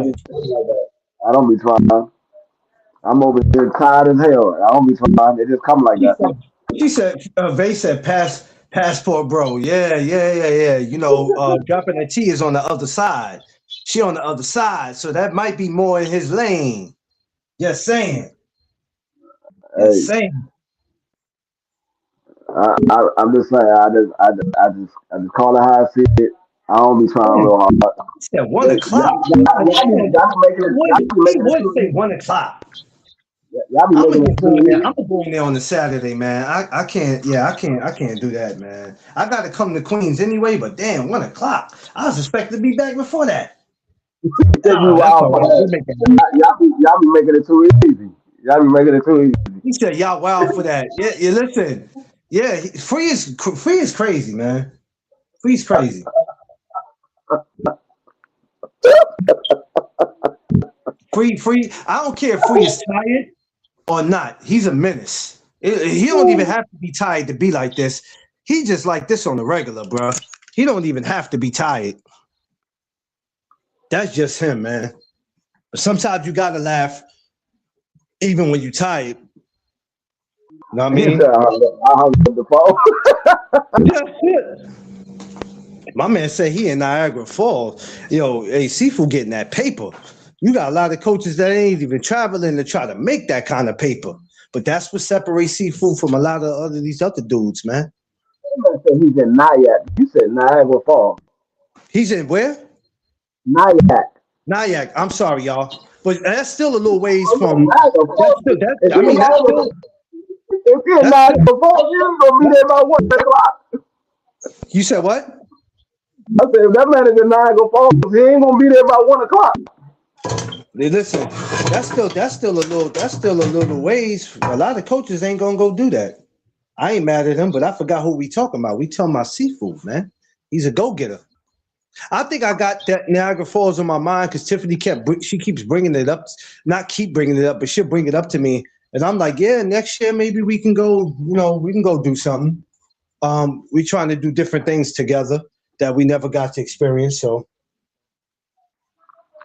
I don't be trying. I'm over here tired as hell. I don't be trying. They just come like She that. said, Vay said, passport, bro. Yeah. You know, dropping the T is on the other side. She on the other side, so that might be more in his lane. Yes, saying. Yes, Hey, saying. I'm just saying. I just call it how I see it. I don't be trying real hard. He said 1 o'clock. He would say 1 o'clock. Y'all be I'm making gonna it get too going there. easy. I'm gonna go in there on a Saturday, man. I can't. Yeah, I can't do that, man. I gotta come to Queens anyway. But damn, 1 o'clock. I was expected to be back before that. Take you Oh, that's all out. right. We'll make it happen. Y'all be making it too easy. Y'all be making it too easy. He said, "Y'all wild for that." Yeah. Listen. Yeah, free is crazy, man. Free's crazy. Free. I don't care if Free is tired or not. He's a menace. He don't even have to be tired to be like this. He just like this on the regular, bro. He don't even have to be tired. That's just him, man. But sometimes you gotta laugh, even when you're tired. You know what I He mean? said, I hung up the phone. Yeah. My man said he in Niagara Falls. Yo, hey, Seafood getting that paper. You got a lot of coaches that ain't even traveling to try to make that kind of paper. But that's what separates Seafood from a lot of these other dudes, man. Man said he's in Nyack. You said Niagara Falls. He's in where? Nyack. Nyack. I'm sorry, y'all. But that's still a little ways Oh, from yeah, Niagara that's Falls. still that If I you're in mean Niagara, if you're in that's Niagara still Falls, you're gonna be there by 1 o'clock. you said what? I said, if that man is in Niagara Falls, he ain't gonna be there by 1 o'clock. Hey, listen, that's still a little ways. A lot of coaches ain't gonna go do that. I ain't mad at him, but I forgot who we talking about. We talking about Seafood, man. He's a go-getter. I think I got that Niagara Falls on my mind because Tiffany she keeps bringing it up, not keep bringing it up, but she'll bring it up to me, and I'm like, yeah, next year maybe we can go. You know, we can go do something. We trying to do different things together that we never got to experience. So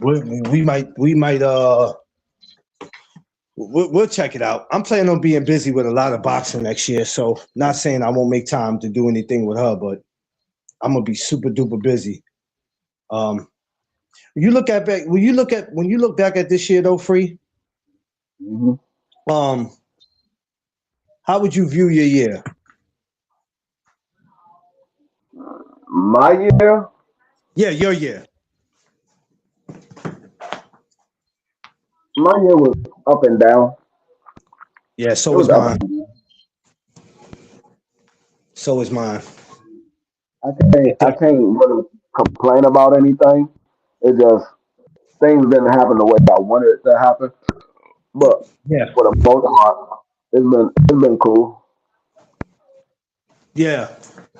we might we'll check it out. I'm planning on being busy with a lot of boxing next year, so not saying I won't make time to do anything with her, but I'm gonna be super duper busy. Um, when you look back at this year though, Free, Mm-hmm. um, how would you view your year? My year, Yeah, your year. my year was up and down. Yeah, so It was was up mine. and down. So is mine. I can't really complain about anything. It just things didn't happen the way I wanted it to happen. But Yeah. for the most part, it's been cool. Yeah.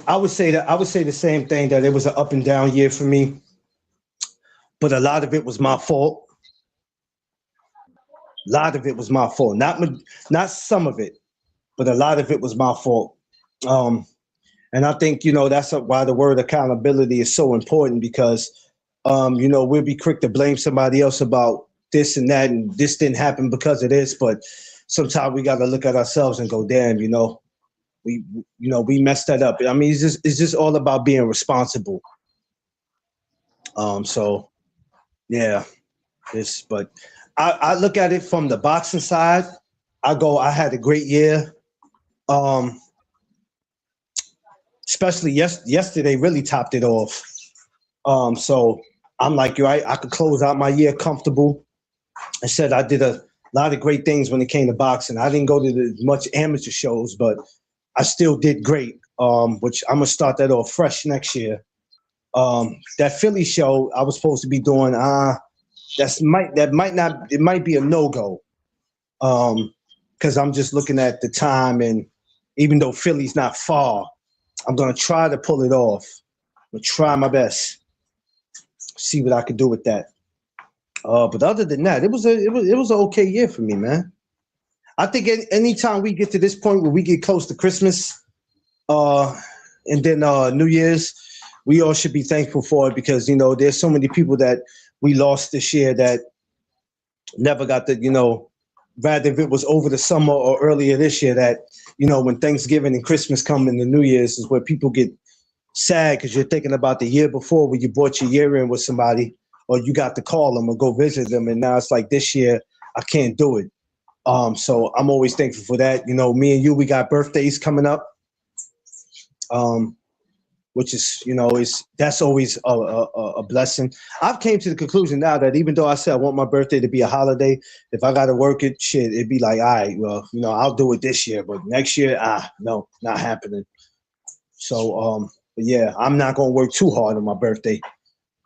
I would say the same thing, that it was an up and down year for me, but a lot of it was my fault. A lot of it was my fault. Not some of it, but a lot of it was my fault. Um, and I think that's why the word accountability is so important, because we'll be quick to blame somebody else about this and that, and this didn't happen because of this, but sometimes we got to look at ourselves and go, damn, we we messed that up. I mean, it's just all about being responsible. So yeah, but I look at it from the boxing side. I had a great year. Um, Especially yesterday really topped it off. So I'm like you, I could close out my year comfortable. I said I did a lot of great things when it came to boxing. I didn't go to much amateur shows, but I still did great. Which I'm gonna start that off fresh next year. That Philly show I was supposed to be doing, that might not, it might be a no go. Because I'm just looking at the time, and even though Philly's not far, I'm gonna try to pull it off. I'm gonna try my best, see what I can do with that. But other than that, it was an okay year for me, man. I think anytime we get to this point where we get close to Christmas, uh, and then New Year's, we all should be thankful for it, because there's so many people that we lost this year that never got to, rather if it was over the summer or earlier this year, that when Thanksgiving and Christmas come and the New Year's is where people get sad, because you're thinking about the year before when you bought your year in with somebody, or you got to call them or go visit them, and now it's like this year I can't do it. So I'm always thankful for that. Me and you, we got birthdays coming up, which is is that's always a blessing. I've came to the conclusion now that even though I said I want my birthday to be a holiday, if I got to work it, shit, it'd be like, all right, well, I'll do it this year, but next year, no, not happening. So, but yeah, I'm not gonna work too hard on my birthday.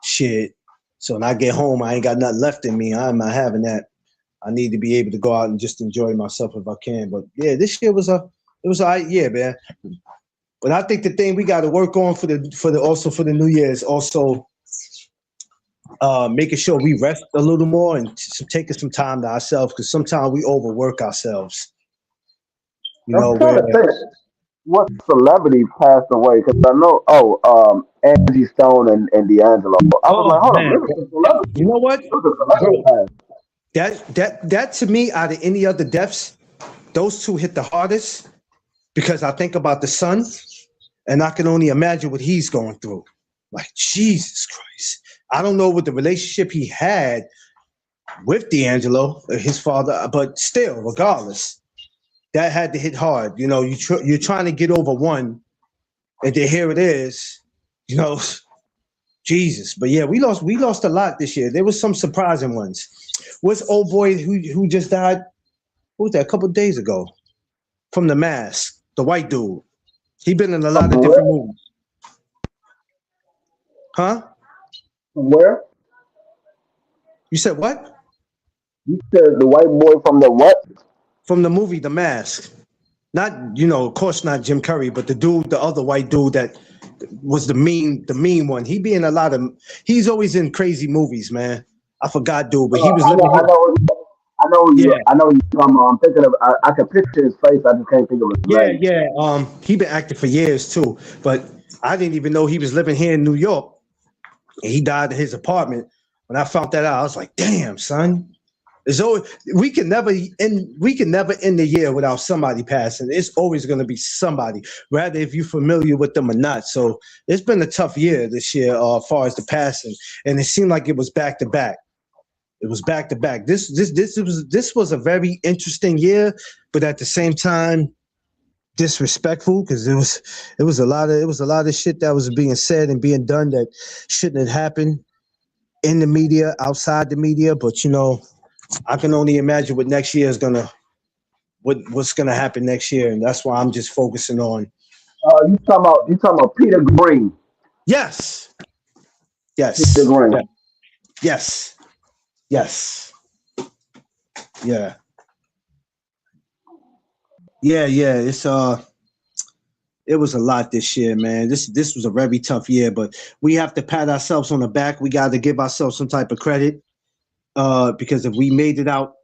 Shit. So when I get home, I ain't got nothing left in me. I'm not having that. I need to be able to go out and just enjoy myself if I can. But yeah, this year was all right year, man. But I think the thing we got to work on for the New Year is also making sure we rest a little more and taking some time to ourselves, because sometimes we overwork ourselves. I'm trying Where to think what celebrity passed away, because I know. Angie Stone and D'Angelo. I was like, oh hold on, man, you know what, there was a celebrity bro? passed. That to me, out of any other deaths, those two hit the hardest, because I think about the son, and I can only imagine what he's going through. Like, Jesus Christ. I don't know what the relationship he had with D'Angelo, his father, but still, regardless, that had to hit hard. You're trying to get over one, and then here it is, you know, Jesus. But yeah, we lost a lot this year. There was some surprising ones. What's old boy who just died? What was that, a couple of days ago? From The Mask, the white dude. He been in a lot of From where? different movies. Huh? From where? You said what? You said the white boy from the what? From the movie The Mask. Not, of course not Jim Curry, but the other white dude that was the mean one. He be in a lot of, he's always in crazy movies, man. I forgot, dude, but he was I know, living I here. know, I know you. Yeah, I know you. I'm thinking of. I can picture his face. I just can't think of his yeah, name. yeah. He been acting for years too, but I didn't even know he was living here in New York. And he died in his apartment. When I found that out, I was like, damn, son. There's always, we can never end the year without somebody passing. It's always going to be somebody, rather if you're familiar with them or not. So it's been a tough year this year, as far as the passing, and it seemed like it was back to back. It was back to back. This was a very interesting year, but at the same time disrespectful, because it was a lot of shit that was being said and being done that shouldn't have happened in the media, outside the media. But I can only imagine what next year is gonna what's gonna happen next year, and that's why I'm just focusing on You talking about Peter Green? Yes, Peter yes, Green. yeah. Yes, yes, yeah, yeah. It was a lot this year, man. This was a very tough year, but we have to pat ourselves on the back. We got to give ourselves some type of credit, because if we made it out,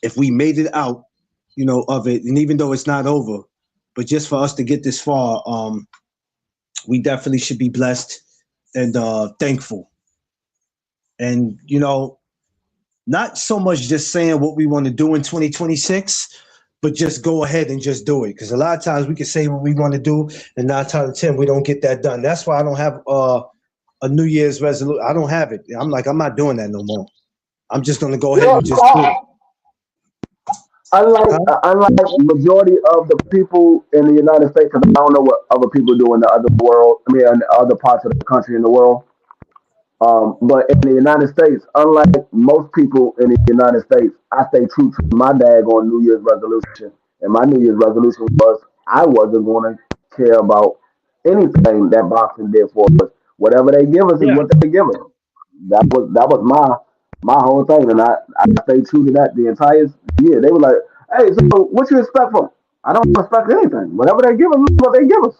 of it, and even though it's not over, but just for us to get this far, we definitely should be blessed and thankful. And not so much just saying what we want to do in 2026, but just go ahead and just do it. Because a lot of times we can say what we want to do, and 9 times out of 10 we don't get that done. That's why I don't have a New Year's resolution. I don't have it. I'm not doing that no more. I'm just gonna go You ahead know, and just do it. unlike Huh? majority of the people in the United States, 'cause I don't know what other people do in the other world. I mean, in other parts of the country in the world. But in the United States, unlike most people in the United States, I stay true to my daggone New Year's resolution. And my New Year's resolution was I wasn't going to care about anything that boxing did for us. Whatever they give us is Yeah, what they give us. That was my whole thing, and I stayed true to that the entire year. They were like, "Hey, so what you expect from?" I don't expect anything. Whatever they give us is what they give us.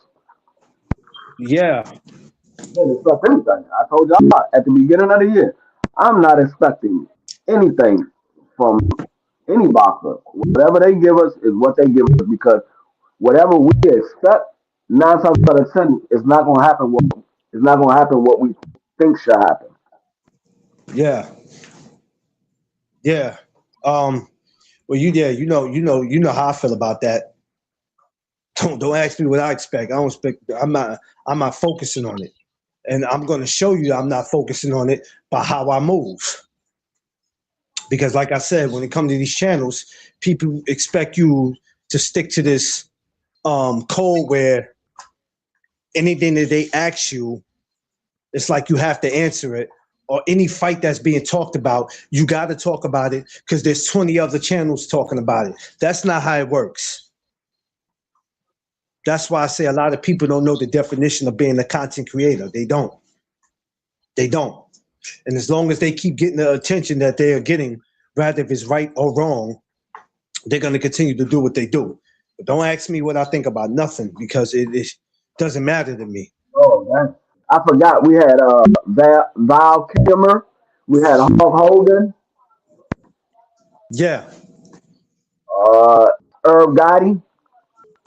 yeah, I didn't expect anything. I told y'all at the beginning of the year, I'm not expecting anything from any boxer. Whatever they give us is what they give us because whatever we expect, 9 times out of 10, it's not gonna happen. It's not gonna happen what we think should happen. yeah, yeah. Um, well, you know how I feel about that. Don't ask me what I expect. I don't expect. I'm not focusing on it, and I'm going to show you I'm not focusing on it by how I move. Because, like I said, when it comes to these channels, people expect you to stick to this code where anything that they ask you, it's like you have to answer it. Or any fight that's being talked about, you got to talk about it because there's 20 other channels talking about it. That's not how it works. That's why I say a lot of people don't know the definition of being a content creator. They don't. They don't. And as long as they keep getting the attention that they are getting, rather if it's right or wrong, they're going to continue to do what they do. But don't ask me what I think about nothing because it doesn't matter to me. Oh man, I forgot we had Val Kilmer, we had Hulk Hogan, Yeah. uh, Herb Gotti.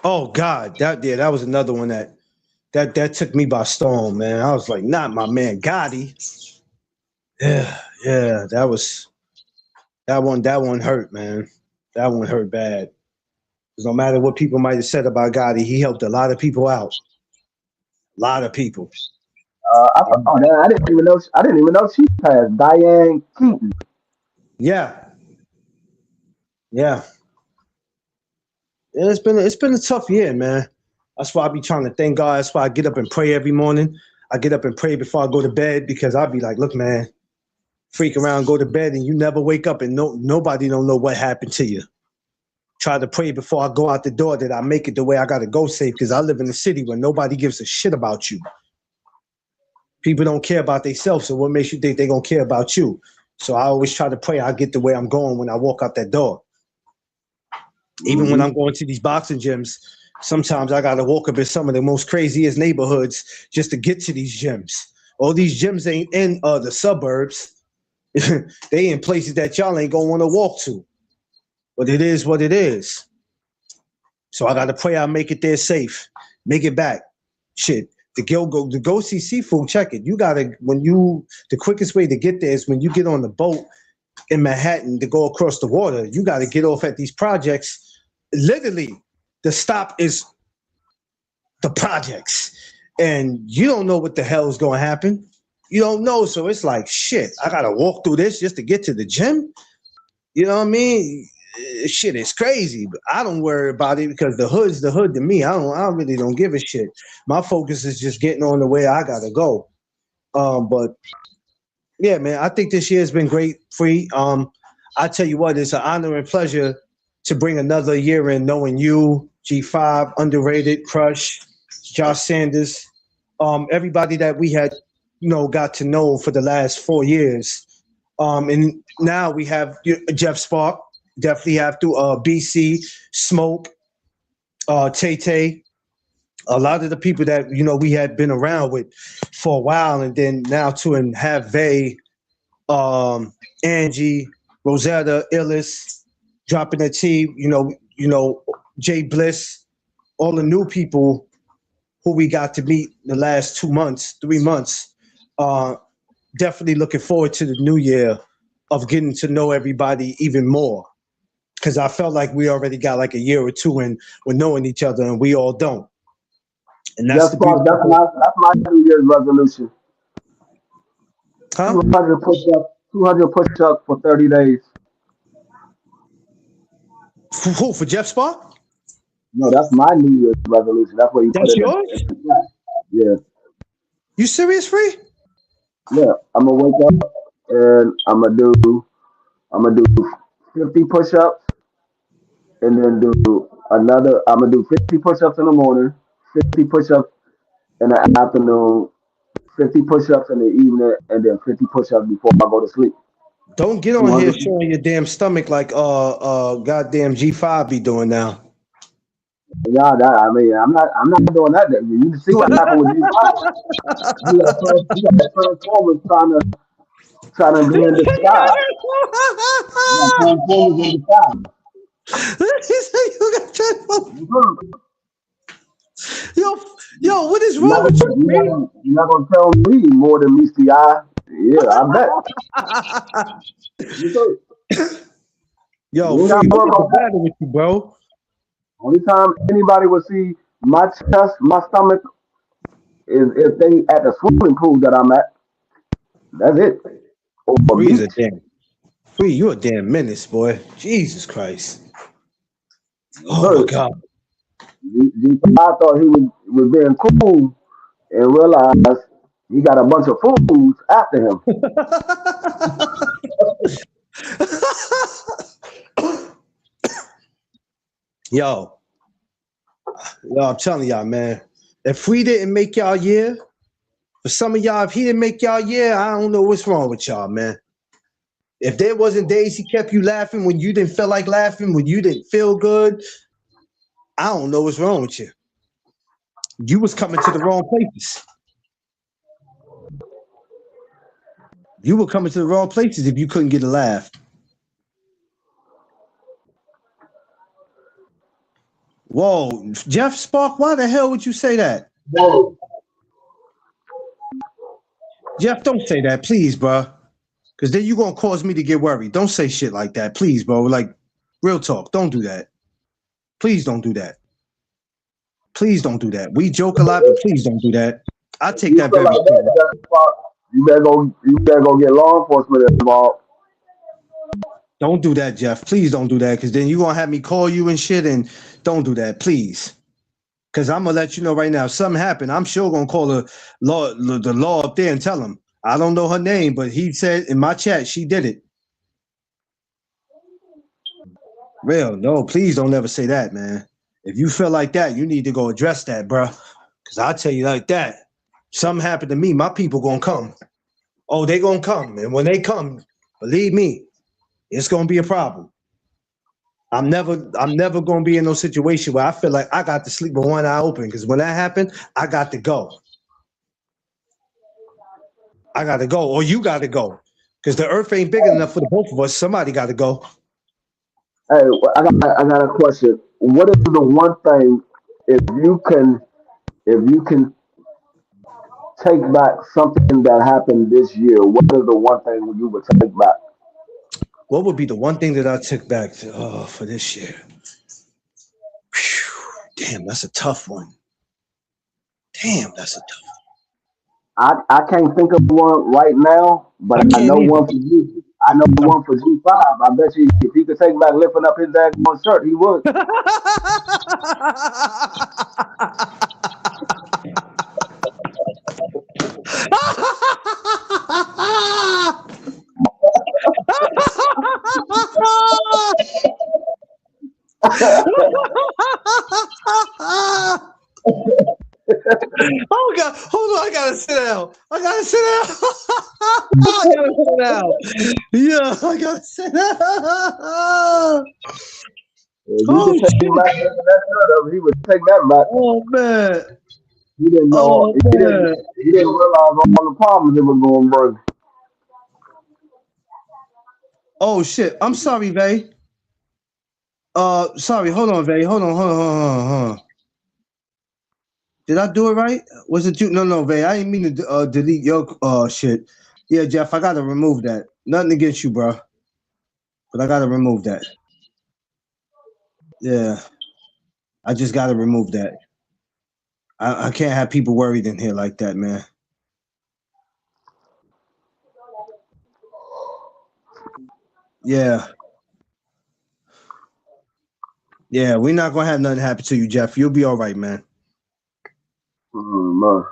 Oh God, that was another one that took me by storm, man. I was like, not my man Gotti. Yeah, yeah, that one hurt, man. That one hurt bad. 'Cause no matter what people might have said about Gotti, he helped a lot of people out. A lot of people. Oh, man, I didn't even know. I didn't even know she passed. Diane Keaton. Yeah, yeah. Yeah, it's been a tough year, man. That's why I be trying to thank God. That's why I get up and pray every morning. I get up and pray before I go to bed because I'll be like, look, man, freak around, go to bed, and you never wake up, and nobody don't know what happened to you. Try to pray before I go out the door that I make it the way I gotta go safe because I live in a city where nobody gives a shit about you. People don't care about themselves, so what makes you think they're gonna care about you? So I always try to pray I get the way I'm going when I walk out that door. Even when Hmm. I'm going to these boxing gyms, sometimes I gotta walk up in some of the most craziest neighborhoods just to get to these gyms. All these gyms ain't in the suburbs. They in places that y'all ain't gonna want to walk to. But it is what it is. So I gotta pray I make it there safe, make it back. Shit, to go see seafood. Check it. You gotta the quickest way to get there is when you get on the boat in Manhattan to go across the water. You gotta get off at these projects. Literally, the stop is the projects, and you don't know what the hell is gonna happen. You don't know, so it's like shit. I gotta walk through this just to get to the gym. You know what I mean? Shit is crazy, but I don't worry about it because the hood's the hood to me. I really don't give a shit. My focus is just getting on the way I gotta go. But yeah, man, I think this year has been great. Free. I tell you what, it's an honor and pleasure to bring another year in, knowing you, G5, underrated, Crush, Josh Sanders, everybody that we had, got to know for the last 4 years. And now we have Jeff Spark, definitely have to, BC, Smoke, Tay Tay, a lot of the people that, we had been around with for a while, and then now to and have Vay, Angie, Rosetta, Illis, dropping the T, Jay Bliss, all the new people who we got to meet the last 2 months, 3 months. Definitely looking forward to the new year of getting to know everybody even more. Because I felt like we already got like a year or two in with knowing each other, and we all don't. And that's That's my New Year's resolution. Huh? 200 push-ups. 200 push-ups for 30 days. For who? For Jeff Spark? No, that's my New Year's resolution. That's where you That's put it yours? in. Yeah. You serious, Free? Yeah. I'm gonna wake up and I'm gonna do 50 push-ups, and then I'm gonna do 50 push-ups in the morning, 50 push-ups in the afternoon, 50 push-ups in the evening, and then 50 push-ups before I go to sleep. Don't get on here showing your damn stomach like goddamn G5 be doing now. Yeah, I'm not doing that. You see what happened with you? You got Transformers trying to be in the sky. You got Transformers in the sky. You got Transformers. Yo, what is wrong with you, man? You're not gonna tell me more than meets the eye. Yeah, I bet. Yo, Free, what's the matter with you, bro? Only time anybody will see my chest, my stomach, is if they at the swimming pool that I'm at. That's it. Free, you a damn menace, boy. Jesus Christ. Oh my God. I thought he was being cool and realized he got a bunch of fools after him. Yo, I'm telling y'all, man. If Free didn't make y'all year, for some of y'all, if he didn't make y'all year, I don't know what's wrong with y'all, man. If there wasn't days he kept you laughing when you didn't feel like laughing, when you didn't feel good, I don't know what's wrong with you. You was coming to the wrong places. You were coming to the wrong places if you couldn't get a laugh. Whoa, Jeff Spark, why the hell would you say that? Whoa. Jeff, don't say that, please, bro. Because then you're going to cause me to get worried. Don't say shit like that, please, bro. Like, real talk, don't do that. Please don't do that. Please don't do that. We joke a lot, but please don't do that. I take that very seriously. You better go get law enforcement involved. Don't do that, Jeff. Please don't do that, because then you're going to have me call you and shit, and don't do that, please. Because I'm going to let you know right now, if something happened, I'm sure going to call the law up there and tell them. I don't know her name, but he said in my chat she did it. Real, no, please don't ever say that, man. If you feel like that, you need to go address that, bro. Because I'll tell you like that. Something happened to me, my people going to come. Oh, they going to come. And when they come, believe me, it's going to be a problem. I'm never going to be in no situation where I feel like I got to sleep with one eye open, because when that happened, I got to go. I got to go, or you got to go, because the earth ain't big enough for the both of us. Somebody got to go. Hey, I got a question. What is the one thing, if you can take back something that happened this year, what is the one thing you would take back? What would be the one thing that I took back for this year? Whew, damn, that's a tough one. I can't think of one right now, but I know one for you. I know one for G5. I bet you if he could take back lifting up his daggone shirt, he would. down. I gotta sit down. I gotta sit down. Yeah, I gotta sit down. If he Oh could take him shit. back into that setup, he would take that back. Oh man. He didn't know. Oh man. He didn't realize all the problems it was going to bring. Oh shit. I'm sorry, Vay. Sorry. Hold on, Vay. Hold on. Did I do it right? Was it you? No, Vay. I didn't mean to delete your shit. Yeah, Jeff. I gotta remove that. Nothing against you, bro, but I gotta remove that. Yeah, I just gotta remove that. I can't have people worried in here like that, man. Yeah. Yeah, we're not gonna have nothing happen to you, Jeff. You'll be all right, man. Man.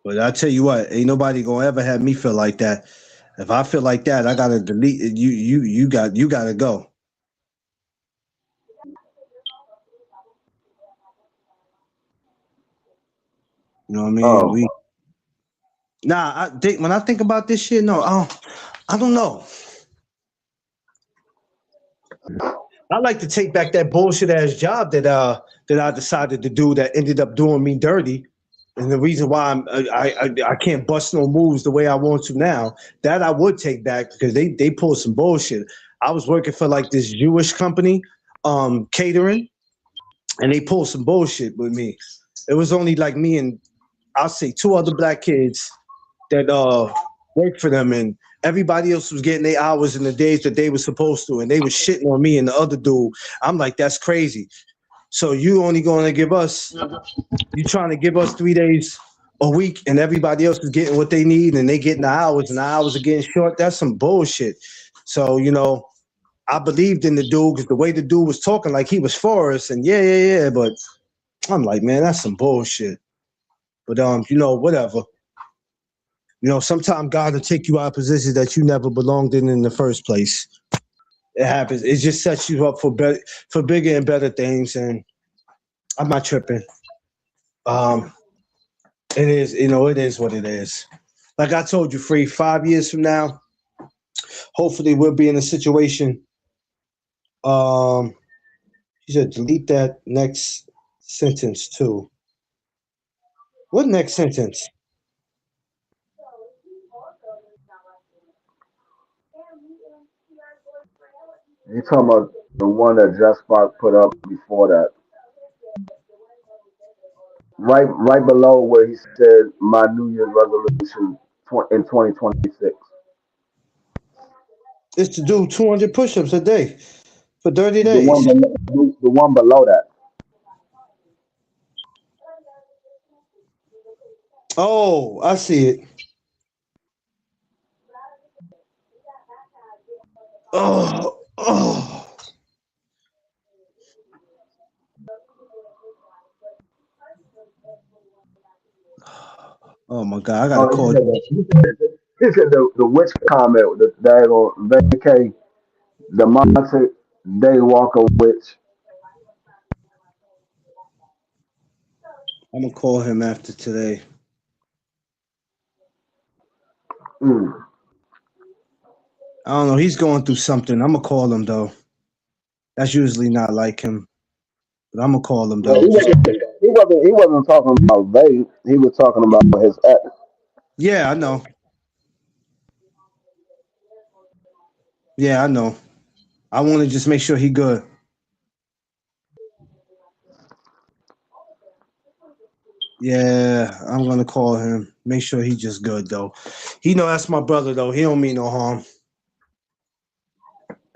But I tell you what, ain't nobody gonna ever have me feel like that. If I feel like that, I gotta delete it. You gotta go. You know what I mean? Oh, I think when I think about this shit, no, I don't know. I like to take back that bullshit ass job that I decided to do that ended up doing me dirty. And the reason why I can't bust no moves the way I want to now, that I would take back because they pulled some bullshit. I was working for like this Jewish company, catering, and they pulled some bullshit with me. It was only like me and I'll say two other black kids that worked for them, and everybody else was getting their hours in the days that they were supposed to, and they was shitting on me and the other dude. I'm like, that's crazy. So you only going to give us, you trying to give us 3 days a week, and everybody else is getting what they need, and they getting the hours, and the hours are getting short. That's some bullshit. So I believed in the dude because the way the dude was talking, like he was for us, and yeah. But I'm like, man, that's some bullshit. But whatever. Sometimes God will take you out of positions that you never belonged in the first place. It happens. It just sets you up for bigger and better things, and I'm not tripping. It is, it is what it is. Like I told you, Free, 5 years from now, hopefully we'll be in a situation. You should delete that next sentence too. What next sentence? you talking about the one that Just Spot put up before that? Right below where he said my New Year's resolution in 2026. It's to do 200 push-ups a day for 30 The one days. below, the one below that. Oh, I see it. Oh. Oh my God, I gotta Oh, call you. he said the witch comment, the daggone vacate, the mindset daywalker witch. I'm gonna call him after today. Mm. I don't know. He's going through something. I'm gonna call him though. That's usually not like him, but I'm gonna call him Well, though. he wasn't talking about vape. He was talking about his ex. Yeah, I know. Yeah, I know. I want to just make sure he good. Yeah, I'm gonna call him. Make sure he just good though. He know that's my brother though. He don't mean no harm.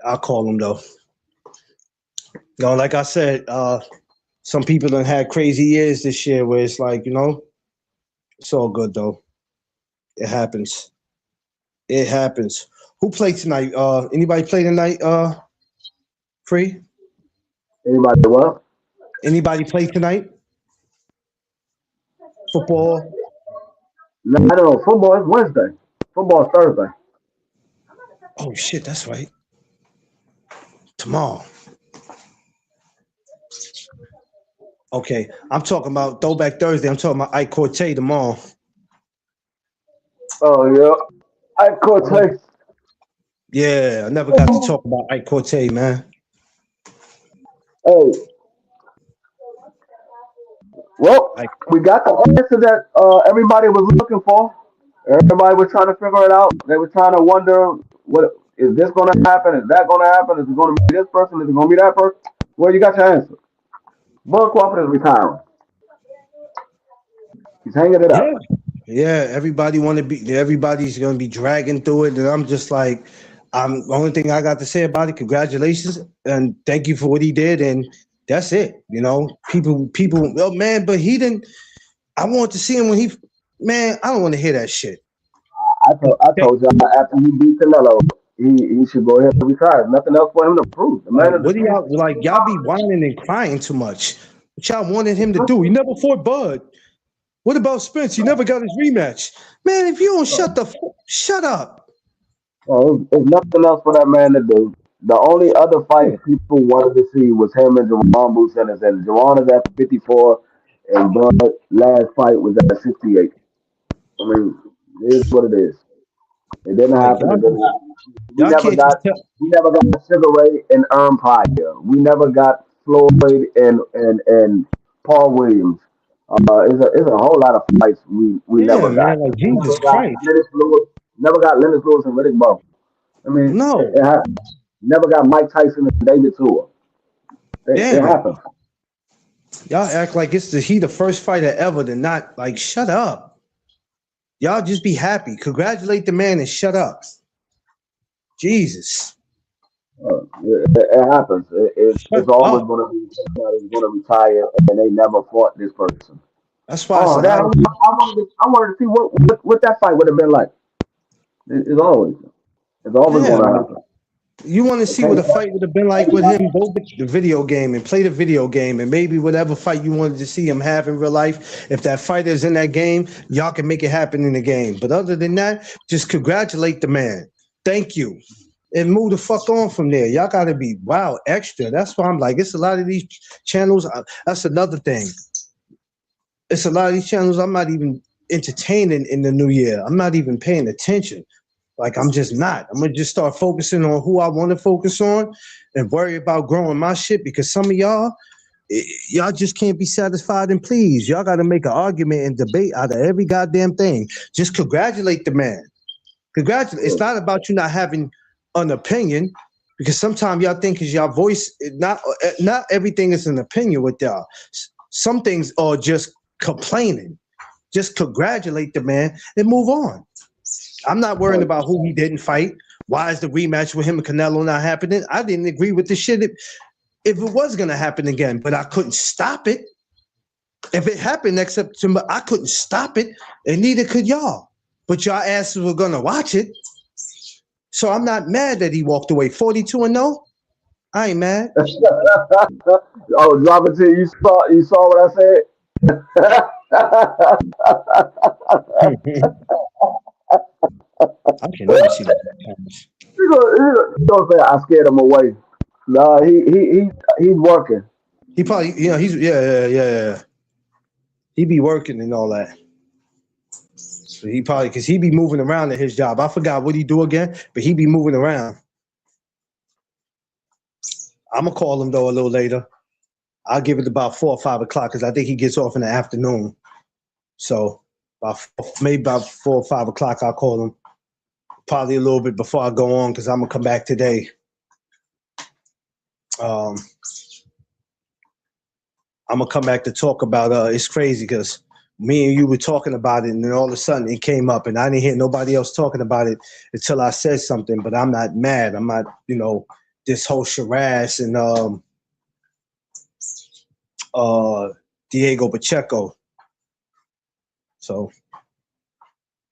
I'll call him though. Like I said, some people done had crazy years this year where it's like, it's all good though. It happens. It happens. Who played tonight? Anybody play tonight? Free? Anybody what? Anybody play tonight? Football? No, I don't know. Football is Wednesday. Football is Thursday. Oh shit, that's right. Tomorrow. Okay, I'm talking about Throwback Thursday. I'm talking about Ike Corte tomorrow. Oh yeah. I I never, Cortez. yeah, I never got to talk about Ike Cortez, man. Hey, well, Like, we got the answer that everybody was looking for. Everybody was trying to figure it out. They were trying to wonder, what is this going to happen? Is that going to happen? Is it going to be this person? Is it going to be that person? Well, you got your answer. Bud Crawford is retiring. He's hanging it yeah, up. yeah. Everybody's gonna be dragging through it, and I'm just like, the only thing I got to say about it. Congratulations and thank you for what he did, and that's it. You know, people. Oh man, but he didn't. I want to see him when he. Man, I don't want to hear that shit. I Okay? told y'all after he beat Canelo, he should go ahead and retire. Nothing else for him to prove. The Like, man is the what do champ. y'all like? Y'all be whining and crying too much. What y'all wanted him to do? He never fought Bud. What about Spence? He never got his rematch. Man, if you don't shut up. There's nothing else for that man to do. The only other fight people wanted to see was him and Jerron Buchanan. And Jerron is at 54, and Bud last fight was at 68. I mean, it is what it is. It didn't Like happen. y'all It didn't just happen. We y'all never can't got just tell. we never got Sugar Ray and Erm Pryor. We never got Floyd and Paul Williams. It's a whole lot of fights we Yeah, never man. got. Like We never Jesus got Christ. Lennox Lewis. Never got Lennox Lewis and Riddick Bowe. I mean, No. it happened. Never got Mike Tyson and David Tua. It Damn it. happened. Y'all act like he the first fighter ever to not like shut up. Y'all just be happy. Congratulate the man and shut up. Jesus. It happens. Shut It's always up. going to be somebody's going to retire, and they never fought this person. That's why it's Oh, a lot of people. I wanted to see what that fight would have been like. It's always Yeah, going to like happen. you want to It see what can't. a fight would have been like with him. Go get the video game and play the video game, and maybe whatever fight you wanted to see him have in real life. If that fighter is in that game, y'all can make it happen in the game. But other than that, just congratulate the man. Thank you. And move the fuck on from there. Y'all got to be wow extra. That's why I'm like, it's a lot of these channels. That's another thing. It's a lot of these channels I'm not even entertaining in the new year. I'm not even paying attention. Like I'm just not. I'm gonna just start focusing on who I want to focus on and worry about growing my shit because some of y'all just can't be satisfied and pleased. Y'all got to make an argument and debate out of every goddamn thing. Just congratulate the man. Congratulate. It's not about you not having an opinion because sometimes y'all think is your voice. Not everything is an opinion with y'all. Some things are just complaining. Just congratulate the man and move on. I'm not worrying about who he didn't fight. Why is the rematch with him and Canelo not happening? I didn't agree with the shit if it was gonna happen again, but I couldn't stop it. If it happened next September, I couldn't stop it, and neither could y'all. But y'all asses were gonna watch it. So I'm not mad that he walked away 42 and no. I ain't mad. Oh, drop it to you. You saw what I said. I can never see that. You gonna say I scared him away? No, he's working. He probably, he's yeah. He be working and all that. So he probably because he be moving around at his job. I forgot what he do again, but he be moving around. I'm gonna call him though a little later. I'll give it about 4 or 5 o'clock because I think he gets off in the afternoon. So maybe about 4 or 5 o'clock, I'll call him. Probably a little bit before I go on because I'm gonna come back today. Um, I'm gonna come back to talk about. It's crazy because me and you were talking about it, and then all of a sudden it came up, and I didn't hear nobody else talking about it until I said something. But I'm not mad. I'm not, this whole Shiraz and Diego Pacheco. So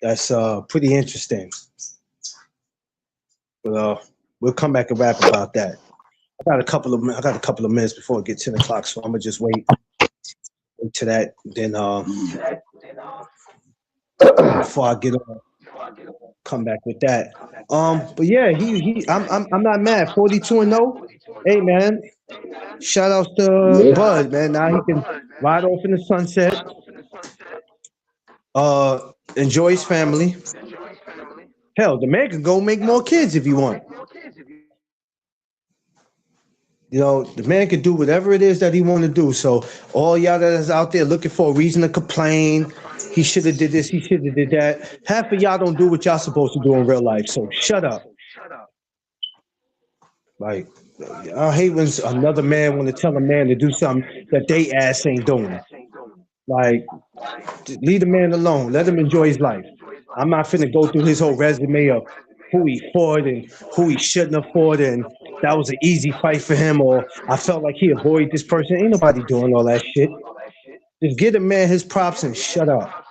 that's pretty interesting. But we'll come back and rap about that. I got a couple of minutes before it gets 10 o'clock, so I'm gonna just wait to that. Then before I get on, come back with that. But yeah, I'm not mad. 42 and 0. Hey man, shout out to Yeah. Bud, man. Now he can ride off in the sunset. Enjoy his family. Hell, the man can go make more kids if he want. You know, the man can do whatever it is that he want to do. So all y'all that is out there looking for a reason to complain, he should have did this, he should have did that. Half of y'all don't do what y'all supposed to do in real life. So shut up. Like, I hate when another man want to tell a man to do something that they ass ain't doing. Like, leave the man alone. Let him enjoy his life. I'm not finna go through his whole resume of who he fought and who he shouldn't have fought, and that was an easy fight for him, or I felt like he avoided this person. Ain't nobody doing all that shit. Just give the man his props and shut up.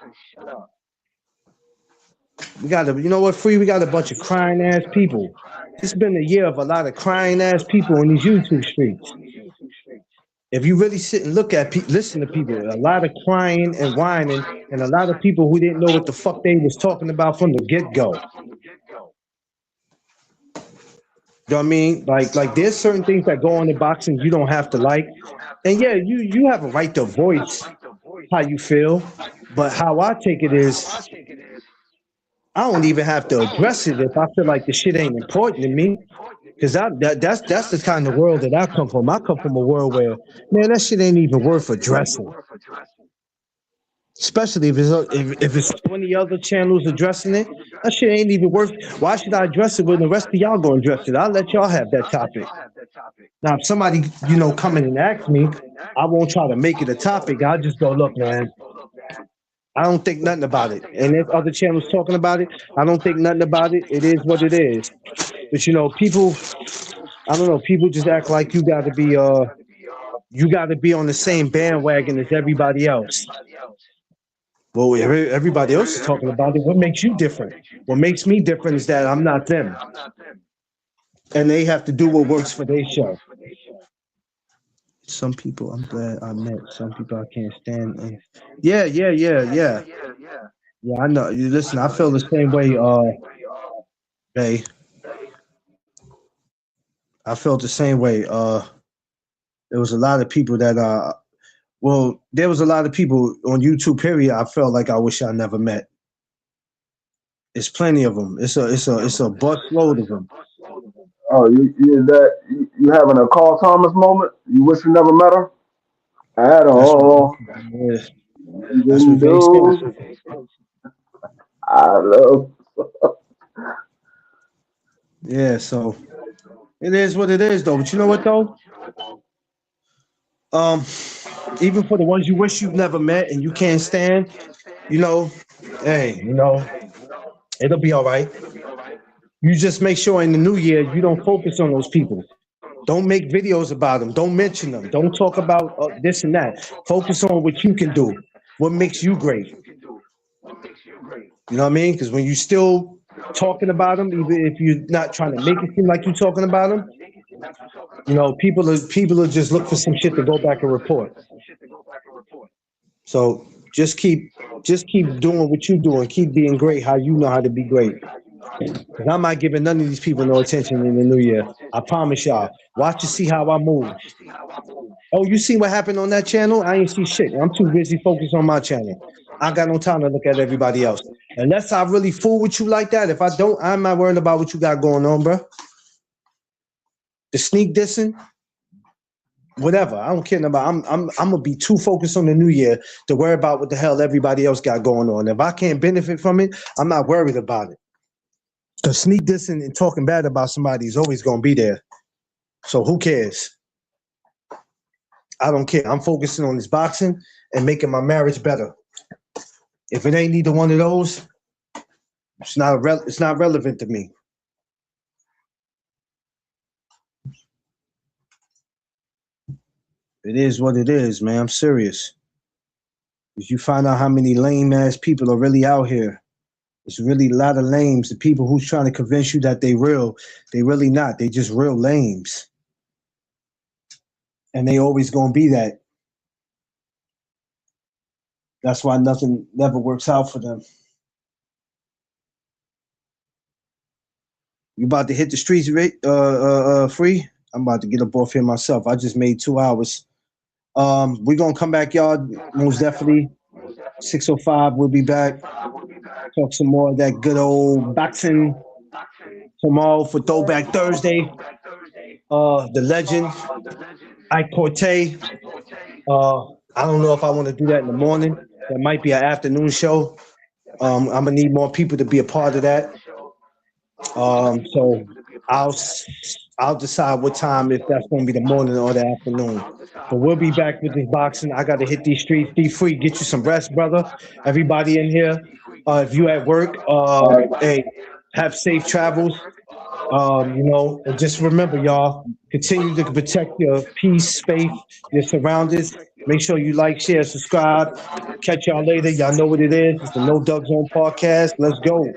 We got you know what, Free? We got a bunch of crying ass people. It's been a year of a lot of crying ass people in these YouTube streets. If you really sit and look at, listen to people, a lot of crying and whining, and a lot of people who didn't know what the fuck they was talking about from the get go. You know what I mean? Like there's certain things that go on in boxing you don't have to like, and yeah, you have a right to voice how you feel, but how I take it is, I don't even have to address it if I feel like the shit ain't important to me. Because that's the kind of world that I come from. I come from a world where, man, that shit ain't even worth addressing. Especially if it's 20 other channels addressing it, that shit ain't even worth. Why should I address it when the rest of y'all gonna address it? I'll let y'all have that topic. Now, if somebody come in and ask me, I won't try to make it a topic. I'll just go, look, man, I don't think nothing about it. And there's other channels talking about it. I don't think nothing about it. It is what it is. But people, I don't know, people just act like you got to be on the same bandwagon as everybody else. Well, if everybody else is talking about it, what makes you different? What makes me different is that I'm not them. And they have to do what works for their show. Some people I'm glad I met. Some people I can't stand. And yeah. Yeah, I know. You listen, I feel the same way, Bay. I felt the same way. There was a lot of people that there was a lot of people on YouTube, period, I felt like I wish I never met. It's plenty of them. It's a bus load of them. Oh, you having a Carl Thomas moment? You wish you never met her? At That's what, all. yeah, that's Even what they though said. I love. Yeah, so it is what it is, though. But you know what, though? Um, Even for the ones you wish you've never met and you can't stand, you know, hey, it'll be all right. You just make sure in the new year you don't focus on those people. Don't make videos about them. Don't mention them. Don't talk about this and that. Focus on what you can do. What makes you great. You know what I mean? Because when you still talking about them, even if you're not trying to make it seem like you're talking about them, people are just look for some shit to go back and report. So just keep doing what you doing. Keep being great how you know how to be great. Because I'm not giving none of these people no attention in the new year. I promise y'all. Watch and see how I move. Oh, you see what happened on that channel? I ain't see shit. I'm too busy focused on my channel. I got no time to look at everybody else. Unless I really fool with you like that. If I don't, I'm not worried about what you got going on, bro. The sneak dissing, whatever. I don't care about. I'm gonna be too focused on the new year to worry about what the hell everybody else got going on. If I can't benefit from it, I'm not worried about it. Because sneak dissing and talking bad about somebody is always gonna be there. So who cares? I don't care. I'm focusing on this boxing and making my marriage better. If it ain't neither one of those, it's not relevant to me. It is what it is, man. I'm serious. If you find out how many lame ass people are really out here, it's really a lot of lames. The people who's trying to convince you that they real, they really not. They just real lames. And they always gonna be that. That's why nothing never works out for them. You about to hit the streets, Free? I'm about to get up off here myself. I just made 2 hours. We're gonna come back, y'all. Most definitely. 6:05. We'll be back. Talk some more of that good old boxing tomorrow for Throwback Thursday. The legend, Ike Corte. I don't know if I want to do that in the morning. That might be an afternoon show. I'm gonna need more people to be a part of that. So I'll decide what time, if that's gonna be the morning or the afternoon. But we'll be back with this boxing. I gotta hit these streets. Be free, get you some rest, brother. Everybody in here, if you at work, hey, have safe travels. And just remember, y'all, continue to protect your peace, space, your surroundings. Make sure you like, share, subscribe. Catch y'all later. Y'all know what it is. It's the No Dug Zone podcast. Let's go.